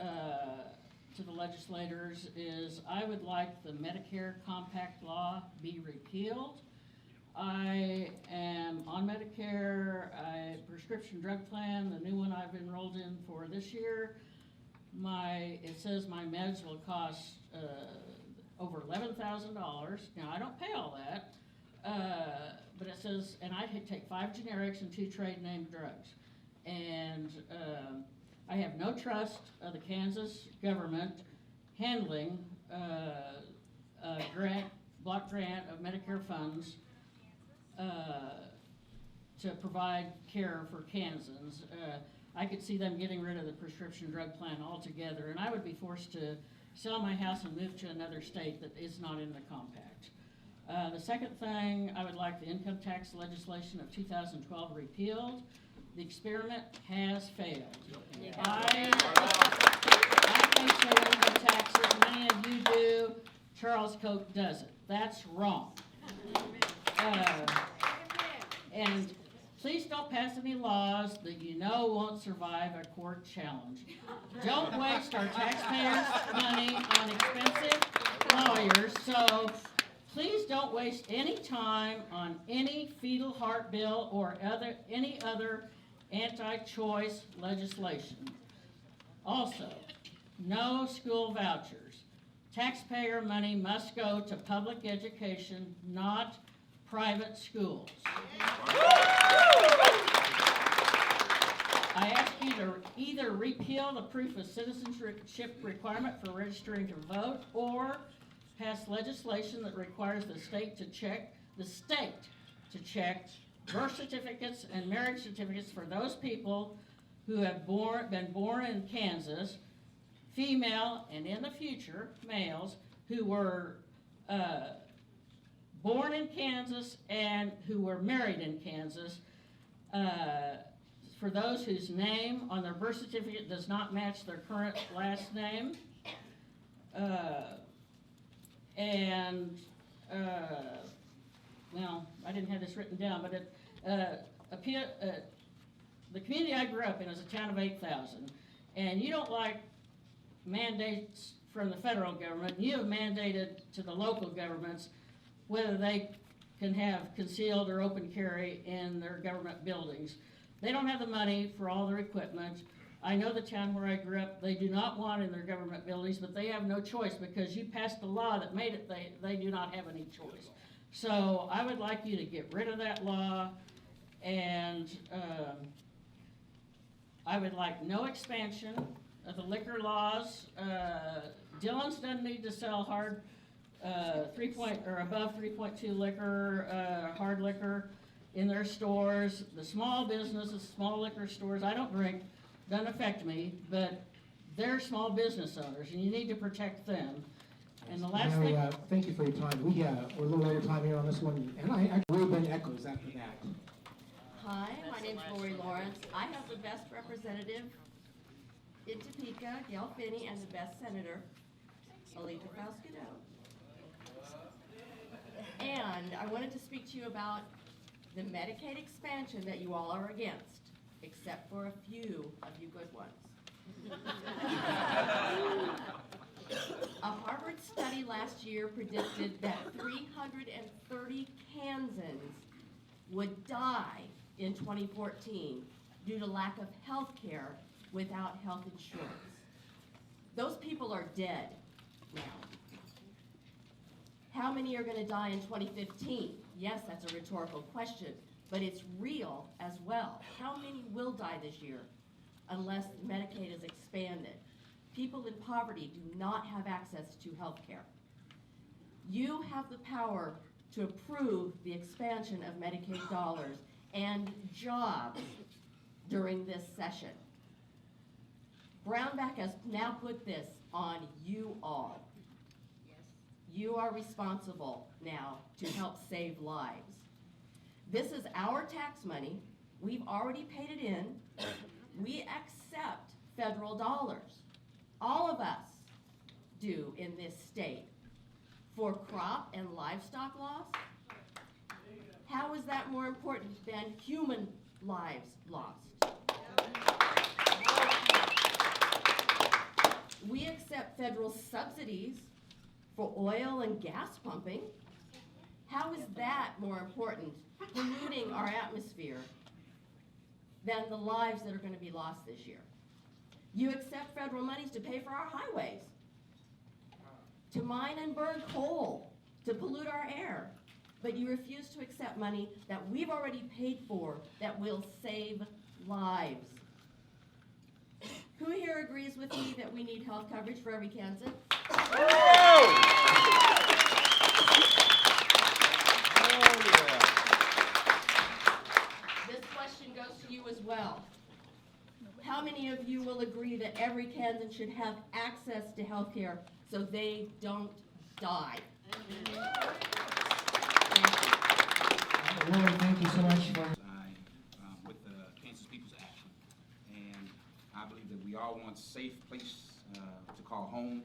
to the legislators is I would like the Medicare compact law be repealed. I am on Medicare, prescription drug plan, the new one I've enrolled in for this year. It says my meds will cost over $11,000. Now, I don't pay all that, but it says, and I take 5 generics and 2 trade name drugs. And I have no trust of the Kansas government handling a block grant of Medicare funds to provide care for Kansans. I could see them getting rid of the prescription drug plan altogether, and I would be forced to sell my house and move to another state that is not in the compact. The second thing, I would like the income tax legislation of 2012 repealed. The experiment has failed. I pay sales and taxes, many of you do. Charles Koch doesn't. That's wrong. And please don't pass any laws that you know won't survive a court challenge. Don't waste our taxpayers' money on expensive lawyers, so please don't waste any time on any fetal heart bill or any other anti-choice legislation. Also, no school vouchers. Taxpayer money must go to public education, not I ask you to either repeal the proof of citizenship requirement for registering to vote, or pass legislation that requires the state to check birth certificates and marriage certificates for those people who have been born in Kansas, female and in the future males who were born in Kansas and who were married in Kansas, for those whose name on their birth certificate does not match their current last name. Well, I didn't have this written down, but the community I grew up in is a town of 8,000, and you don't like mandates from the federal government. You have mandated to the local governments whether they can have concealed or open carry in their government buildings. They don't have the money for all their equipment. I know the town where I grew up, they do not want in their government buildings, but they have no choice because you passed a law that made it, they do not have any choice. So I would like you to get rid of that law, and I would like no expansion of the liquor laws. Dillon's doesn't need to sell hard, above 3.2 liquor, hard liquor in their stores. The small businesses, small liquor stores, I don't drink, doesn't affect me, but they're small business owners, and you need to protect them. And the last thing. Thank you for your time. We're a little over time here on this one, and Ruben echoes after that. Hi, my name's Lori Lawrence. I have the best representative in Topeka, Gail Finney, and the best senator, Alita Falscado. And I wanted to speak to you about the Medicaid expansion that you all are against, except for a few of you good ones. A Harvard study last year predicted that 330 Kansans would die in 2014 due to lack of health care without health insurance. Those people are dead now. How many are going to die in 2015? Yes, that's a rhetorical question, but it's real as well. How many will die this year unless Medicaid is expanded? People in poverty do not have access to health care. You have the power to approve the expansion of Medicaid dollars and jobs during this session. Brownback has now put this on you all. You are responsible now to help save lives. This is our tax money. We've already paid it in. We accept federal dollars. All of us do in this state for crop and livestock loss. How is that more important than human lives lost? We accept federal subsidies for oil and gas pumping. How is that more important, polluting our atmosphere, than the lives that are going to be lost this year? You accept federal monies to pay for our highways, to mine and burn coal, to pollute our air, but you refuse to accept money that we've already paid for that will save lives. Who here agrees with me that we need health coverage for every Kansan? This question goes to you as well. How many of you will agree that every Kansan should have access to health care so they don't die? Lori, thank you so much for. With the Kansas People's Action, and I believe that we all want a safe place to call home,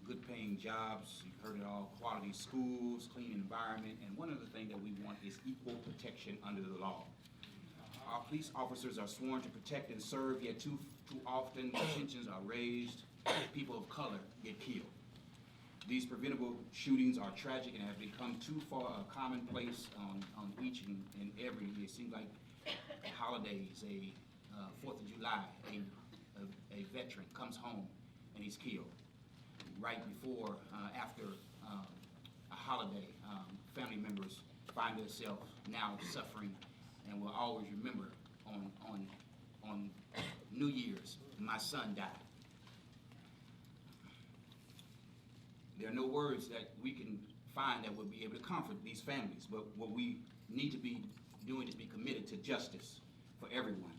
good paying jobs, you've heard it all, quality schools, clean environment, and one of the things that we want is equal protection under the law. Our police officers are sworn to protect and serve, yet too often tensions are raised, people of color get killed. These preventable shootings are tragic and have become too far a commonplace on each and every, it seems like holidays, a 4th of July, a veteran comes home and he's killed. Right before, after a holiday, family members find themselves now suffering and will always remember on New Year's, my son died. There are no words that we can find that will be able to comfort these families, but what we need to be doing is be committed to justice for everyone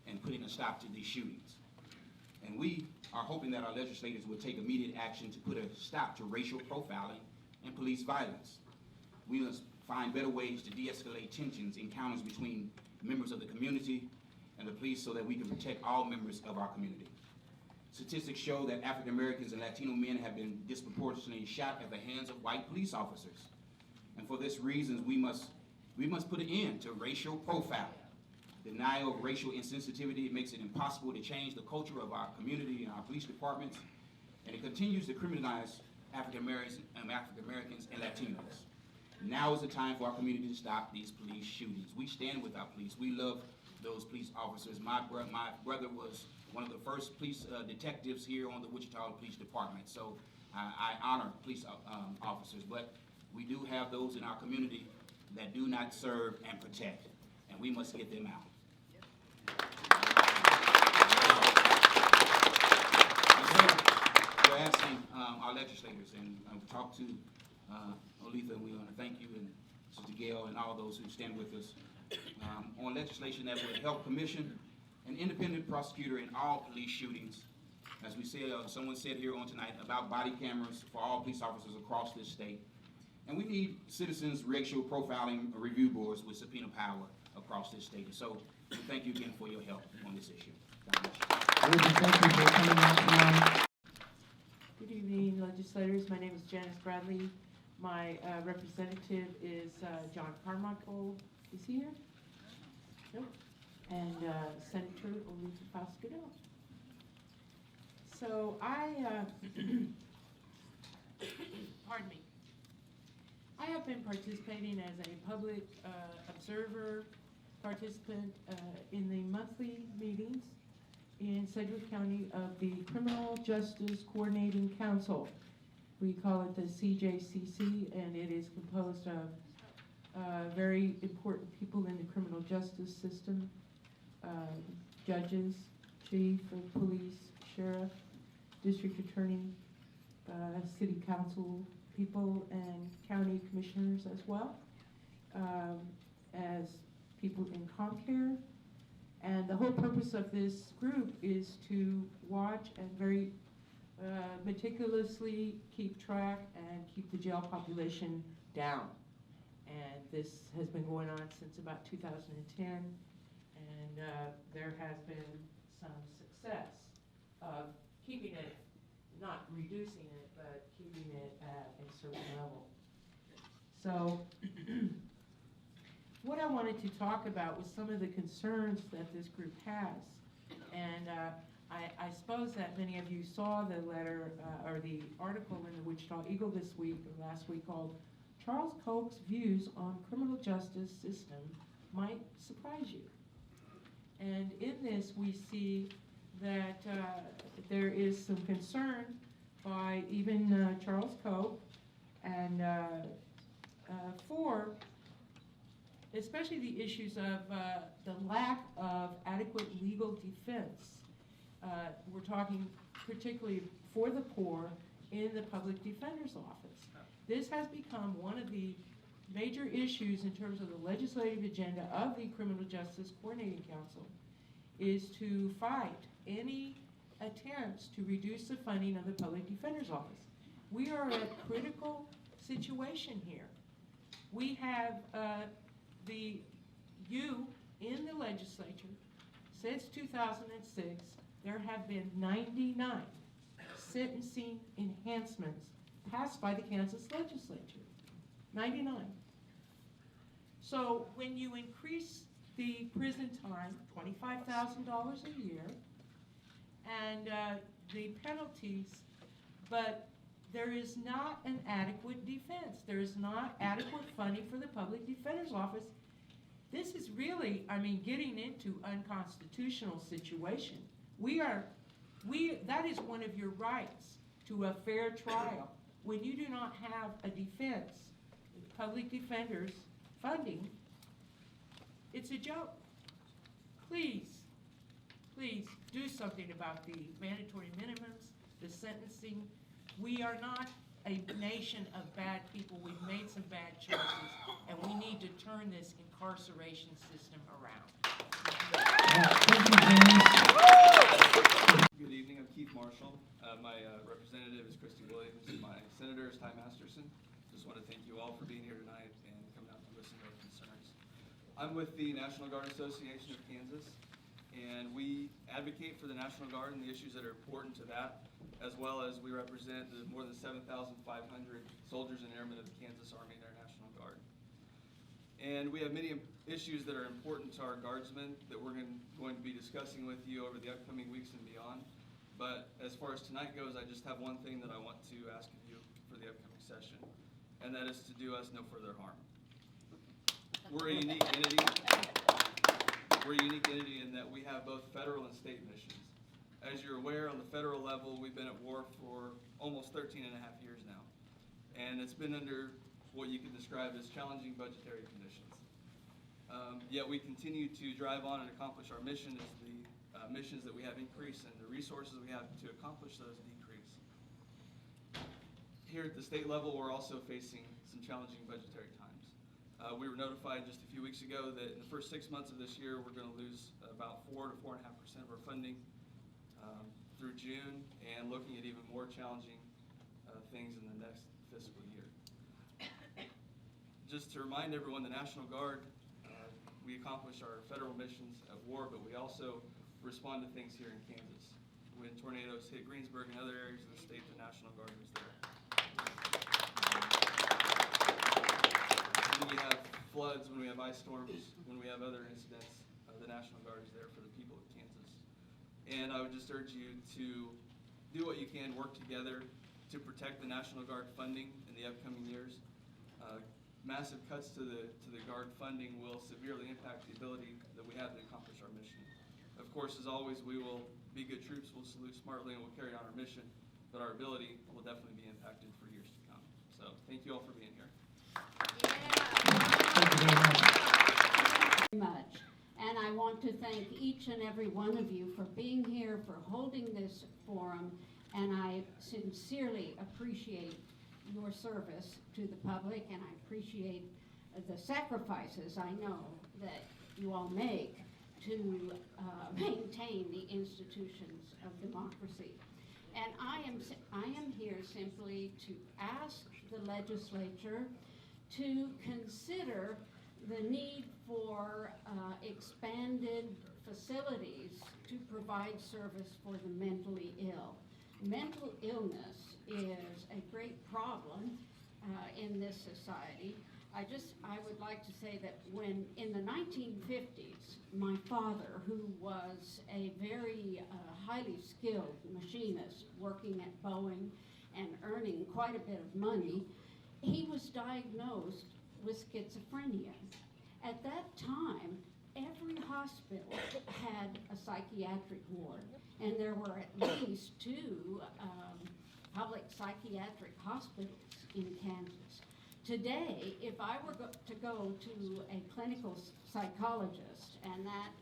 and putting a stop to these shootings. And we are hoping that our legislators will take immediate action to put a stop to racial profiling and police violence. We must find better ways to de-escalate tensions, encounters between members of the community and the police so that we can protect all members of our community. Statistics show that African Americans and Latino men have been disproportionately shot at the hands of white police officers. And for this reason, we must put an end to racial profiling. Denial of racial insensitivity makes it impossible to change the culture of our community and our police departments, and it continues to criminalize African Americans and Latinos. Now is the time for our community to stop these police shootings. We stand with our police. We love those police officers. My brother was one of the first police detectives here on the Wichita Police Department, so I honor police officers, but we do have those in our community that do not serve and protect, and we must get them out. We're asking our legislators, and I've talked to Olitha, and we want to thank you, and Sister Gail, and all those who stand with us, on legislation that would help commission an independent prosecutor in all police shootings. As we said, someone said here on tonight about body cameras for all police officers across this state. And we need citizens' racial profiling review boards with subpoena power across this state. So thank you again for your help on this issue. Good evening, legislators. My name is Janice Bradley. My representative is John Carmichael. Is he here? Nope. And Senator Olitha Fausto. So pardon me. I have been participating as a public observer, participant in the monthly meetings in Sedgwick County of the Criminal Justice Coordinating Council. We call it the CJCC, and it is composed of very important people in the criminal justice system, judges, chief of police, sheriff, district attorney, city council people, and county commissioners as well, as people in ComCare. And the whole purpose of this group is to watch and very meticulously keep track and keep the jail population down. And this has been going on since about 2010, and there has been some success of keeping it, not reducing it, but keeping it at a certain level. So what I wanted to talk about was some of the concerns that this group has. And I suppose that many of you saw the letter or the article in the Wichita Eagle this week or last week called Charles Koch's Views on Criminal Justice System Might Surprise You. And in this we see that there is some concern by even Charles Koch and for especially the issues of the lack of adequate legal defense. We're talking particularly for the poor in the public defender's office. This has become one of the major issues in terms of the legislative agenda of the Criminal Justice Coordinating Council, is to fight any attempts to reduce the funding of the public defender's office. We are at a critical situation here. We have you in the legislature, since 2006, there have been 99 sentencing enhancements passed by the Kansas legislature. 99. So when you increase the prison time, $25,000 a year, and the penalties, but there is not an adequate defense. There is not adequate funding for the public defender's office. This is really, getting into unconstitutional situation. That is one of your rights to a fair trial. When you do not have a defense, public defenders funding, it's a joke. Please, please do something about the mandatory minimums, the sentencing. We are not a nation of bad people. We've made some bad choices, and we need to turn this incarceration system around. Good evening, I'm Keith Marshall. My representative is Christy Williams, and my senator is Ty Masterson. Just want to thank you all for being here tonight and coming out to listen to our concerns. I'm with the National Guard Association of Kansas, and we advocate for the National Guard and the issues that are important to that, as well as we represent the more than 7,500 soldiers and airmen of the Kansas Army and Air National Guard. And we have many issues that are important to our guardsmen that we're going to be discussing with you over the upcoming weeks and beyond. But as far as tonight goes, I just have one thing that I want to ask of you for the upcoming session, and that is to do us no further harm. We're a unique entity. We're a unique entity in that we have both federal and state missions. As you're aware, on the federal level, we've been at war for almost 13 and a half years now. And it's been under what you could describe as challenging budgetary conditions. Yet we continue to drive on and accomplish our mission as the missions that we have increase and the resources we have to accomplish those decrease. Here at the state level, we're also facing some challenging budgetary times. We were notified just a few weeks ago that in the first 6 months of this year, we're going to lose about 4 to 4.5% of our funding through June, and looking at even more challenging things in the next fiscal year. Just to remind everyone, the National Guard, we accomplish our federal missions of war, but we also respond to things here in Kansas. When tornadoes hit Greensburg and other areas of the state, the National Guard was there. When we have floods, when we have ice storms, when we have other incidents, the National Guard is there for the people of Kansas. And I would just urge you to do what you can, work together to protect the National Guard funding in the upcoming years. Massive cuts to the Guard funding will severely impact the ability that we have to accomplish our mission. Of course, as always, we will be good troops, we'll salute smartly, and we'll carry on our mission, but our ability will definitely be impacted for years to come. So, thank you all for being here. Very much. And I want to thank each and every one of you for being here, for holding this forum, and I sincerely appreciate your service to the public, and I appreciate the sacrifices I know that you all make to maintain the institutions of democracy. And I am here simply to ask the legislature to consider the need for expanded facilities to provide service for the mentally ill. Mental illness is a great problem in this society. I would like to say that when in the 1950s, my father, who was a very highly skilled machinist working at Boeing and earning quite a bit of money, he was diagnosed with schizophrenia. At that time, every hospital had a psychiatric ward, and there were at least 2 public psychiatric hospitals in Kansas. Today, if I were to go to a clinical psychologist, and that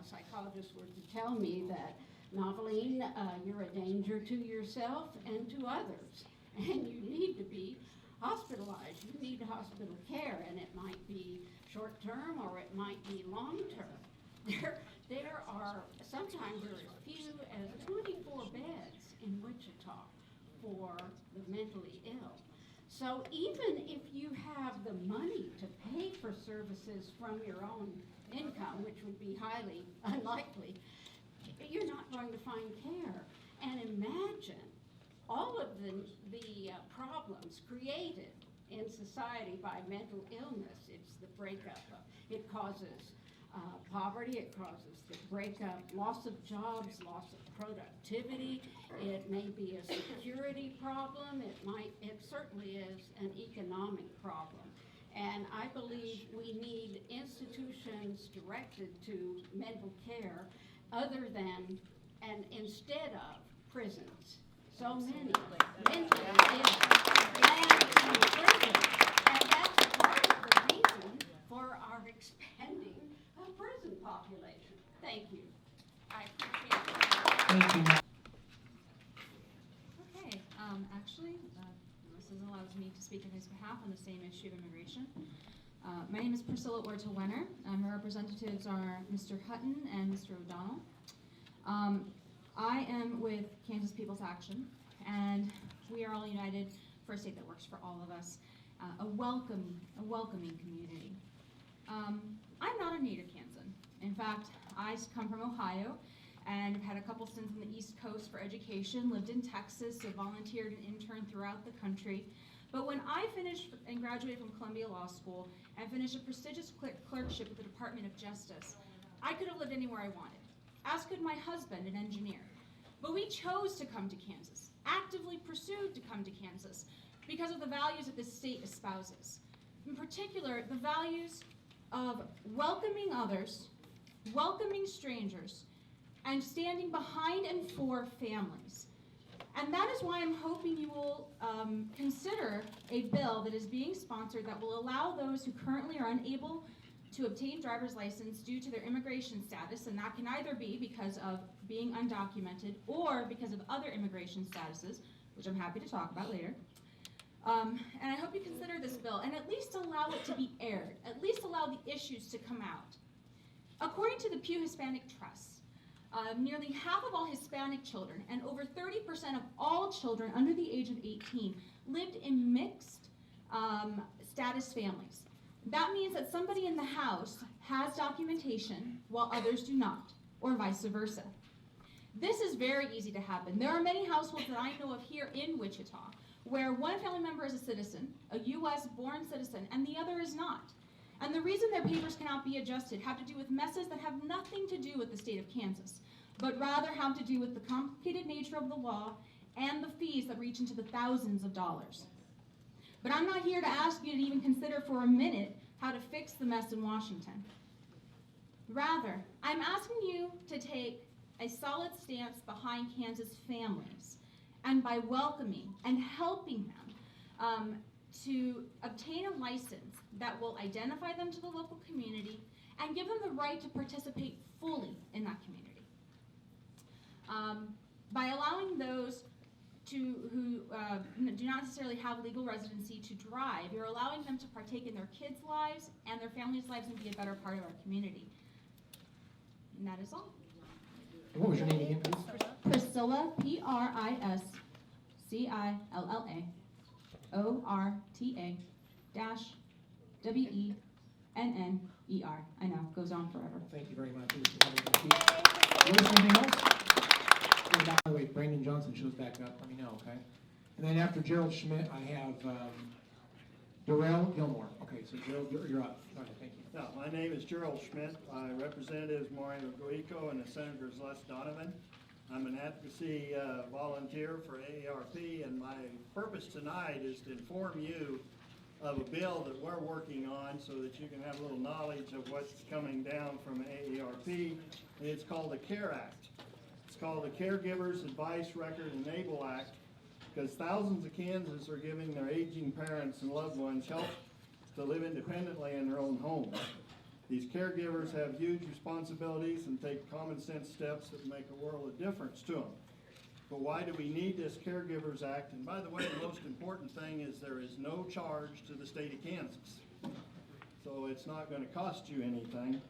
psychologist were to tell me that, Noveline, you're a danger to yourself and to others, and you need to be hospitalized, you need hospital care, and it might be short-term or it might be long-term. There are, sometimes there are as few as 24 beds in Wichita for the mentally ill. So even if you have the money to pay for services from your own income, which would be highly unlikely, you're not going to find care. And imagine all of the problems created in society by mental illness. It's the breakup. It causes poverty, it causes the breakup, loss of jobs, loss of productivity. It may be a security problem. It certainly is an economic problem. And I believe we need institutions directed to mental care other than and instead of prisons. So many mentally ill land in prison. And that's part of the reason for our expanding prison population. Thank you. I appreciate Actually, Mrs. allows me to speak on his behalf on the same issue of immigration. My name is Priscilla Orta-Wenner. Our representatives are Mr. Hutton and Mr. O'Donnell. I am with Kansas People's Action, and we are all united for a state that works for all of us, a welcoming community. I'm not a native Kansan. In fact, I come from Ohio and have had a couple stints on the East Coast for education, lived in Texas, so volunteered and interned throughout the country. But when I finished and graduated from Columbia Law School and finished a prestigious clerkship with the Department of Justice, I could have lived anywhere I wanted, as could my husband, an engineer. But we chose to come to Kansas, actively pursued to come to Kansas, because of the values that this state espouses. In particular, the values of welcoming others, welcoming strangers, and standing behind and for families. And that is why I'm hoping you will consider a bill that is being sponsored that will allow those who currently are unable to obtain driver's license due to their immigration status, and that can either be because of being undocumented or because of other immigration statuses, which I'm happy to talk about later. And I hope you consider this bill and at least allow it to be aired, at least allow the issues to come out. According to the Pew Hispanic Trust, nearly half of all Hispanic children and over 30% of all children under the age of 18 lived in mixed status families. That means that somebody in the house has documentation while others do not, or vice versa. This is very easy to happen. There are many households that I know of here in Wichita where one family member is a citizen, a U.S.-born citizen, and the other is not. And the reason their papers cannot be adjusted have to do with messes that have nothing to do with the state of Kansas, but rather have to do with the complicated nature of the law and the fees that reach into the thousands of dollars. But I'm not here to ask you to even consider for a minute how to fix the mess in Washington. Rather, I'm asking you to take a solid stance behind Kansas families and by welcoming and helping them to obtain a license that will identify them to the local community and give them the right to participate fully in that community. By allowing those who do not necessarily have legal residency to drive, you're allowing them to partake in their kids' lives and their families' lives and be a better part of our community. And that is all. What was your name again, please? Priscilla, P-R-I-S-C-I-L-L-A, O-R-T-A-W-E-N-N-E-R. I know, it goes on forever. Thank you very much. Anything else? By the way, Brandon Johnson shows back up, let me know, okay? And then after Gerald Schmidt, I have Darrell Gilmore. Okay, so Gerald, you're up. Okay, thank you. Yeah, my name is Gerald Schmidt. I Representatives Maureen Guico and the Senators Les Donovan. I'm an advocacy volunteer for AARP, and my purpose tonight is to inform you of a bill that we're working on so that you can have a little knowledge of what's coming down from AARP. It's called the CARE Act. It's called the Caregivers Advice Record Enable Act because thousands of Kansans are giving their aging parents and loved ones help to live independently in their own homes. These caregivers have huge responsibilities and take common sense steps that make a world of difference to them. But why do we need this Caregivers Act? And by the way, the most important thing is there is no charge to the state of Kansas. So it's not going to cost you anything.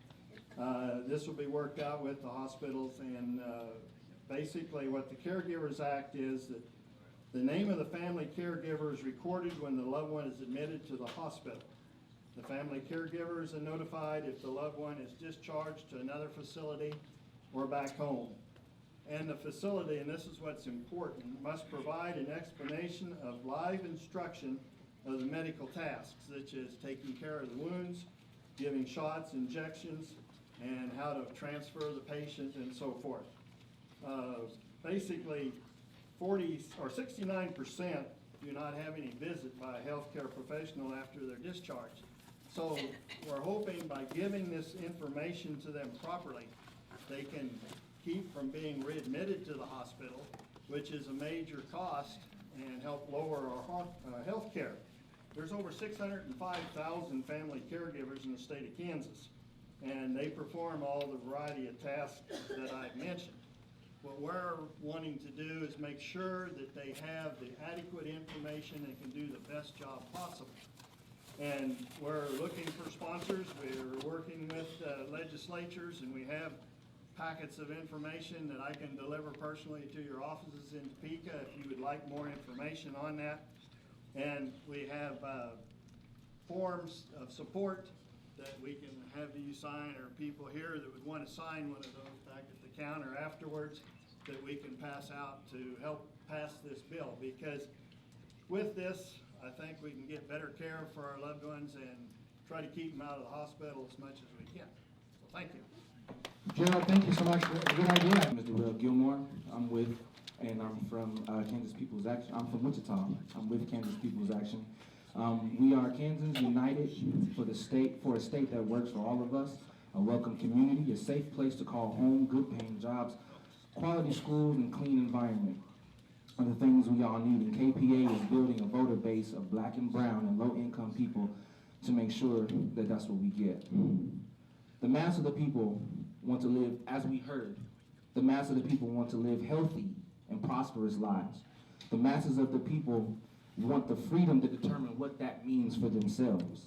This will be worked out with the hospitals, and basically what the Caregivers Act is that the name of the family caregiver is recorded when the loved one is admitted to the hospital. The family caregivers are notified if the loved one is discharged to another facility or back home. And the facility, and this is what's important, must provide an explanation of live instruction of the medical tasks, such as taking care of the wounds, giving shots, injections, and how to transfer the patient and so forth. Basically, 69% do not have any visit by a healthcare professional after they're discharged. So we're hoping by giving this information to them properly, they can keep from being readmitted to the hospital, which is a major cost, and help lower our health care. There's over 605,000 family caregivers in the state of Kansas, and they perform all the variety of tasks that I've mentioned. what we're wanting to do is make sure that they have the adequate information and can do the best job possible. And we're looking for sponsors. We're working with legislatures, and we have packets of information that I can deliver personally to your offices in Topeka if you would like more information on that. And we have forms of support that we can have you sign, or people here that would want to sign one of those back at the counter afterwards that we can pass out to help pass this bill. Because with this, I think we can get better care for our loved ones and try to keep them out of the hospital as much as we can. So thank you. Gerald, thank you so much. Good idea. Mr. Will Gilmore. I'm from Kansas People's Action. I'm from Wichita. I'm with Kansas People's Action. We are Kansans United for a state that works for all of us, a welcome community, a safe place to call home, good paying jobs, quality schools, and clean environment are the things we all need. And KPA is building a voter base of black and brown and low income people to make sure that that's what we get. The mass of the people want to live, as we heard, the mass of the people want to live healthy and prosperous lives. The masses of the people want the freedom to determine what that means for themselves.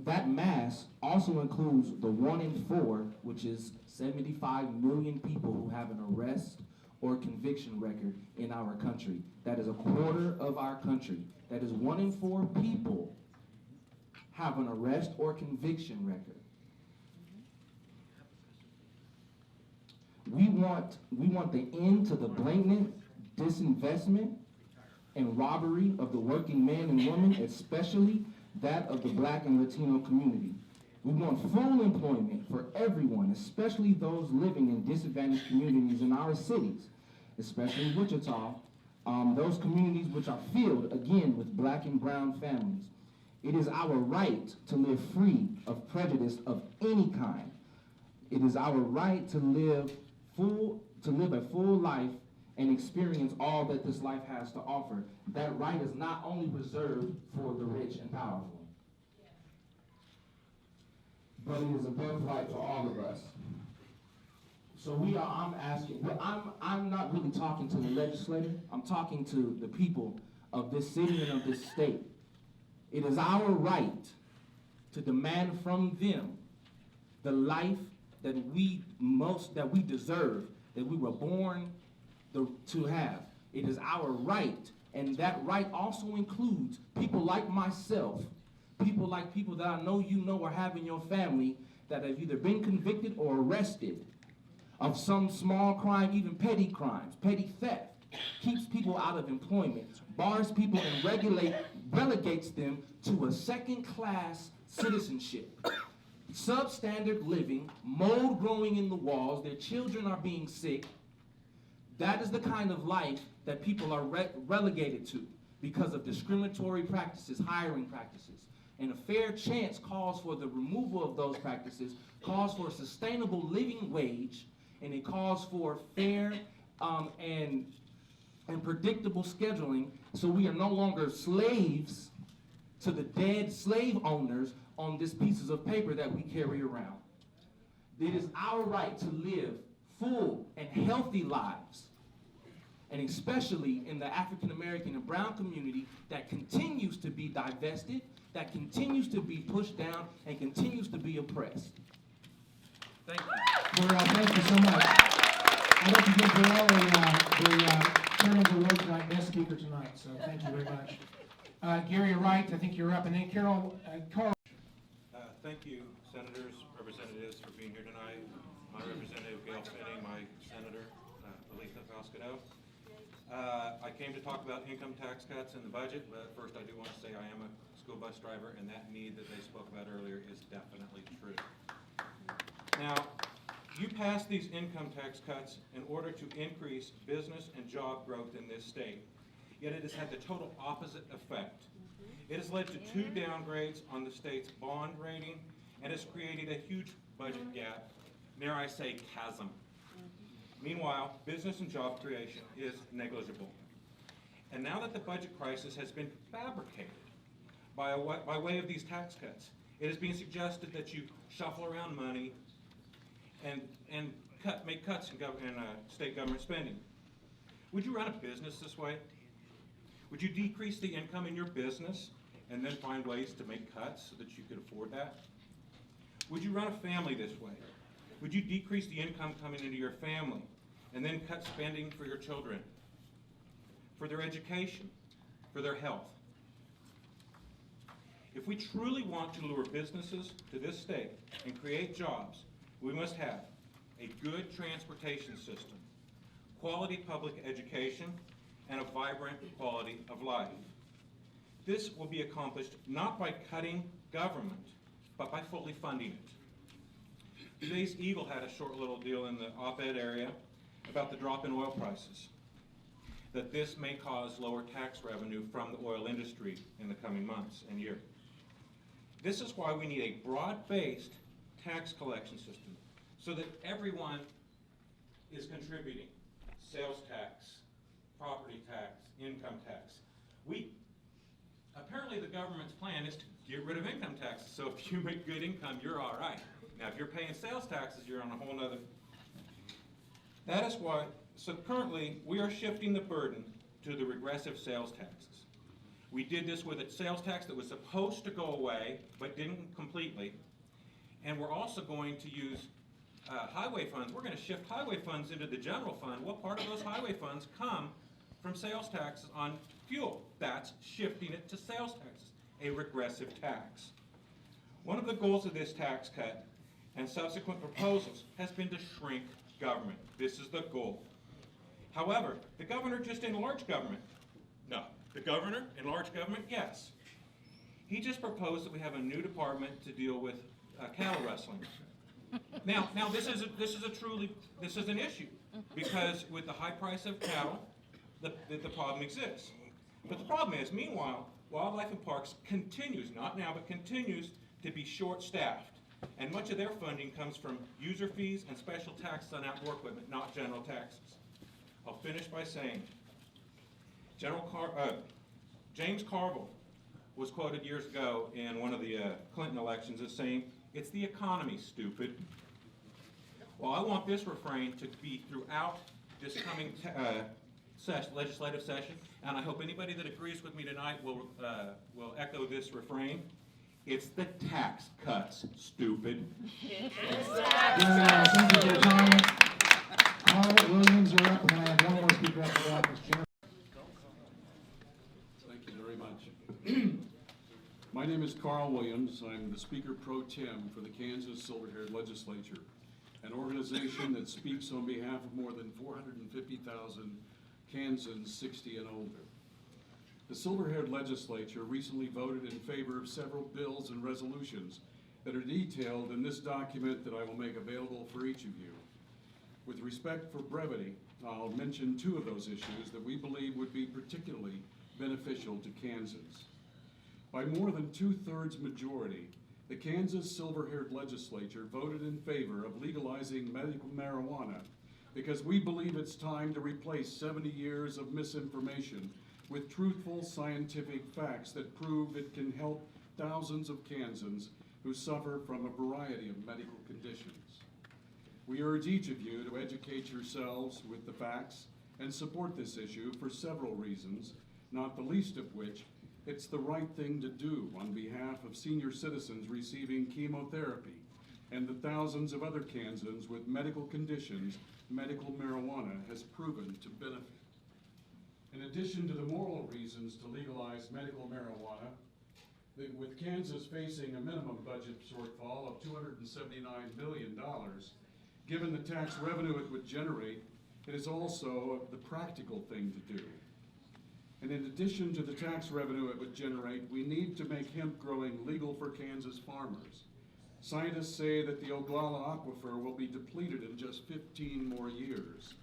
That mass also includes the 1 in 4, which is 75 million people who have an arrest or conviction record in our country. That is a quarter of our country. That is 1 in 4 people have an arrest or conviction record. We want the end to the blatant disinvestment and robbery of the working man and woman, especially that of the black and Latino community. We want full employment for everyone, especially those living in disadvantaged communities in our cities, especially Wichita, those communities which are filled, again, with black and brown families. It is our right to live free of prejudice of any kind. It is our right to live a full life and experience all that this life has to offer. That right is not only reserved for the rich and powerful, but it is a birthright to all of us. So I'm not really talking to the legislator. I'm talking to the people of this city and of this state. It is our right to demand from them the life that we deserve, that we were born to have. It is our right, and that right also includes people like myself, people that I know you know or have in your family that have either been convicted or arrested of some small crime, even petty crimes. Petty theft keeps people out of employment, bars people and relegates them to a second-class citizenship. Substandard living, mold growing in the walls, their children are being sick. That is the kind of life that people are relegated to because of discriminatory practices, hiring practices. And a fair chance calls for the removal of those practices, calls for a sustainable living wage, and it calls for fair and predictable scheduling, so we are no longer slaves to the dead slave owners on these pieces of paper that we carry around. It is our right to live full and healthy lives, and especially in the African American and brown community that continues to be divested, that continues to be pushed down, and continues to be oppressed. Thank you. Well, thank you so much. I'd like to give Joel the Chairman of the Award tonight, best speaker tonight, so thank you very much. Gary Wright, I think you're up, and then Carol. Thank you, senators, representatives, for being here tonight. My representative, Gail Finney, my senator, Aletha Falscadeau. I came to talk about income tax cuts in the budget, but first I do want to say I am a school bus driver, and that need that they spoke about earlier is definitely true. Now, you passed these income tax cuts in order to increase business and job growth in this state, yet it has had the total opposite effect. It has led to 2 downgrades on the state's bond rating and has created a huge budget gap, dare I say chasm. Meanwhile, business and job creation is negligible. And now that the budget crisis has been fabricated by way of these tax cuts, it is being suggested that you shuffle around money and make cuts in state government spending. Would you run a business this way? Would you decrease the income in your business and then find ways to make cuts so that you could afford that? Would you run a family this way? Would you decrease the income coming into your family and then cut spending for your children, for their education, for their health? If we truly want to lure businesses to this state and create jobs, we must have a good transportation system, quality public education, and a vibrant quality of life. This will be accomplished not by cutting government, but by fully funding it. Today's Eagle had a short little deal in the op-ed area about the drop in oil prices, that this may cause lower tax revenue from the oil industry in the coming months and year. This is why we need a broad-based tax collection system so that everyone is contributing. Sales tax, property tax, income tax. Apparently the government's plan is to get rid of income taxes, so if you make good income, you're all right. Now if you're paying sales taxes, you're on a whole nother. That is why, so currently we are shifting the burden to the regressive sales taxes. We did this with a sales tax that was supposed to go away, but didn't completely. And we're also going to use highway funds. We're going to shift highway funds into the general fund. What part of those highway funds come from sales taxes on fuel? That's shifting it to sales taxes, a regressive tax. One of the goals of this tax cut and subsequent proposals has been to shrink government. This is the goal. However, the governor just enlarged government. No. The governor enlarged government? Yes. He just proposed that we have a new department to deal with cattle rustling. Now this is an issue, because with the high price of cattle, the problem exists. But the problem is, meanwhile, Wildlife and Parks continues, not now, but continues to be short-staffed. And much of their funding comes from user fees and special taxes on outdoor equipment, not general taxes. I'll finish by saying, James Carville was quoted years ago in one of the Clinton elections as saying, "It's the economy, stupid." Well, I want this refrain to be throughout this coming legislative session, and I hope anybody that agrees with me tonight will echo this refrain. It's the tax cuts, stupid. Thank you for your comment. Carl Williams, you're up, and I have one more speaker after that, Mr. Chairman. Thank you very much. My name is Carl Williams. I'm the Speaker Pro Tem for the Kansas Silver-Haired Legislature, an organization that speaks on behalf of more than 450,000 Kansans 60 and older. The Silver-Haired Legislature recently voted in favor of several bills and resolutions that are detailed in this document that I will make available for each of you. With respect for brevity, I'll mention two of those issues that we believe would be particularly beneficial to Kansans. By more than 2/3 majority, the Kansas Silver-Haired Legislature voted in favor of legalizing medical marijuana because we believe it's time to replace 70 years of misinformation with truthful scientific facts that prove it can help thousands of Kansans who suffer from a variety of medical conditions. We urge each of you to educate yourselves with the facts and support this issue for several reasons, not the least of which, it's the right thing to do on behalf of senior citizens receiving chemotherapy and the thousands of other Kansans with medical conditions medical marijuana has proven to benefit. In addition to the moral reasons to legalize medical marijuana, with Kansas facing a minimum budget shortfall of $279 million, given the tax revenue it would generate, it is also the practical thing to do. And in addition to the tax revenue it would generate, we need to make hemp growing legal for Kansas farmers. Scientists say that the Oglala aquifer will be depleted in just 15 more years.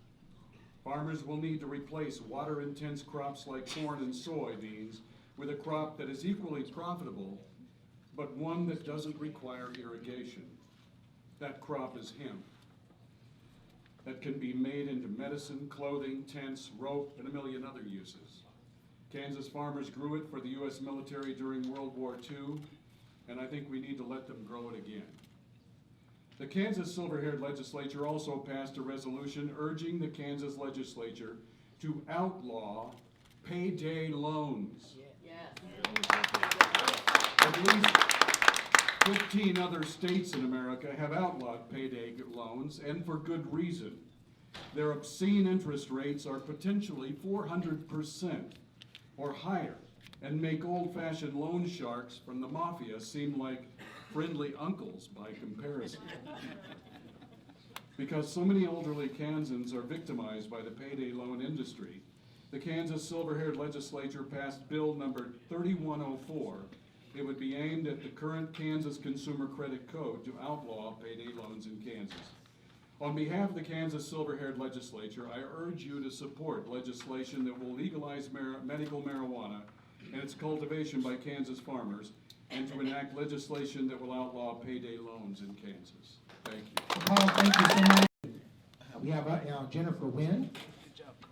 Farmers will need to replace water-intense crops like corn and soybeans with a crop that is equally profitable, but one that doesn't require irrigation. That crop is hemp. That can be made into medicine, clothing, tents, rope, and a million other uses. Kansas farmers grew it for the U.S. military during World War II, and I think we need to let them grow it again. The Kansas Silver-Haired Legislature also passed a resolution urging the Kansas legislature to outlaw payday loans. At least 15 other states in America have outlawed payday loans, and for good reason. Their obscene interest rates are potentially 400% or higher, and make old-fashioned loan sharks from the mafia seem like friendly uncles by comparison. Because so many elderly Kansans are victimized by the payday loan industry, the Kansas Silver-Haired Legislature passed Bill number 3104. It would be aimed at the current Kansas Consumer Credit Code to outlaw payday loans in Kansas. On behalf of the Kansas Silver-Haired Legislature, I urge you to support legislation that will legalize medical marijuana and its cultivation by Kansas farmers, and to enact legislation that will outlaw payday loans in Kansas. Thank you. Paul, thank you so much. We have now Jennifer Wynn.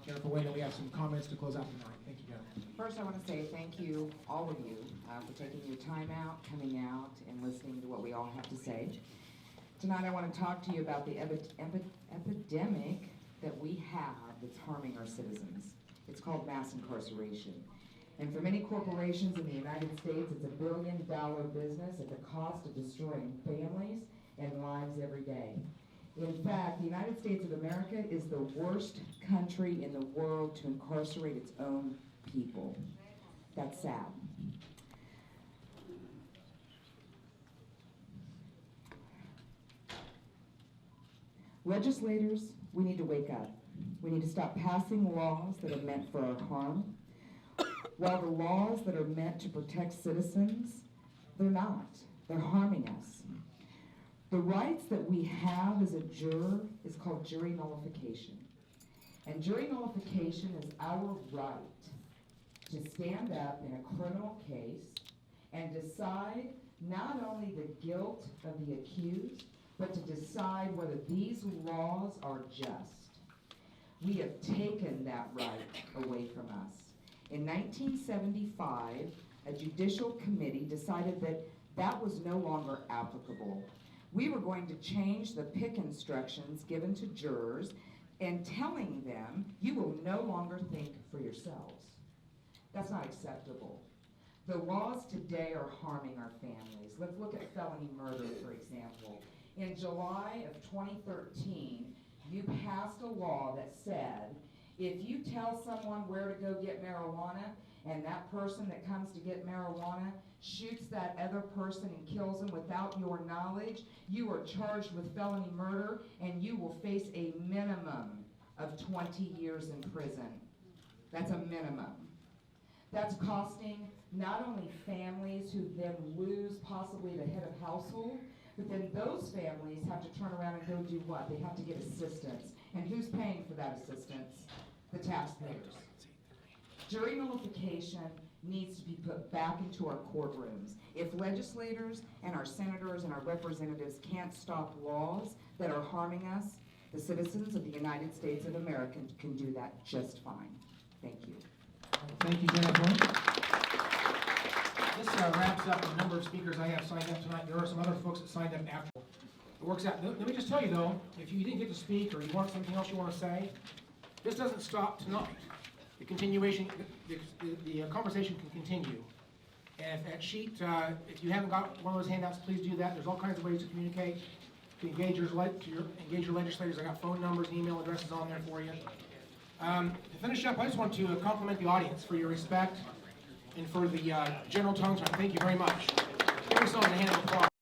Jennifer Wynn, and we have some comments to close out tonight. Thank you, Jennifer. First, I want to say thank you, all of you, for taking your time out, coming out, and listening to what we all have to say. Tonight, I want to talk to you about the epidemic that we have that's harming our citizens. It's called mass incarceration. And for many corporations in the United States, it's $1 billion business at the cost of destroying families and lives every day. In fact, the United States of America is the worst country in the world to incarcerate its own people. That's sad. Legislators, we need to wake up. We need to stop passing laws that are meant for our harm. While the laws that are meant to protect citizens, they're not. They're harming us. The rights that we have as a juror is called jury nullification. And jury nullification is our right to stand up in a criminal case and decide not only the guilt of the accused, but to decide whether these laws are just. We have taken that right away from us. In 1975, a judicial committee decided that that was no longer applicable. We were going to change the PIC instructions given to jurors and telling them, you will no longer think for yourselves. That's not acceptable. The laws today are harming our families. Let's look at felony murder, for example. In July of 2013, you passed a law that said, if you tell someone where to go get marijuana, and that person that comes to get marijuana shoots that other person and kills him without your knowledge, you are charged with felony murder, and you will face a minimum of 20 years in prison. That's a minimum. That's costing not only families who then lose possibly the head of household, but then those families have to turn around and go do what? They have to get assistance. And who's paying for that assistance? The taxpayers. Jury nullification needs to be put back into our courtrooms. If legislators and our senators and our representatives can't stop laws that are harming us, the citizens of the United States of America can do that just fine. Thank you. Thank you, Jennifer. This wraps up the number of speakers I have signed up tonight. There are some other folks that signed up after. It works out. Let me just tell you, though, if you didn't get to speak or you want something else you want to say, this doesn't stop tonight. The continuation, the conversation can continue. And if that sheet, if you haven't got one of those handouts, please do that. There's all kinds of ways to communicate, to engage your legislators. I got phone numbers and email addresses on there for you. To finish up, I just want to compliment the audience for your respect and for the general tones. Thank you very much. Give yourselves a hand of applause.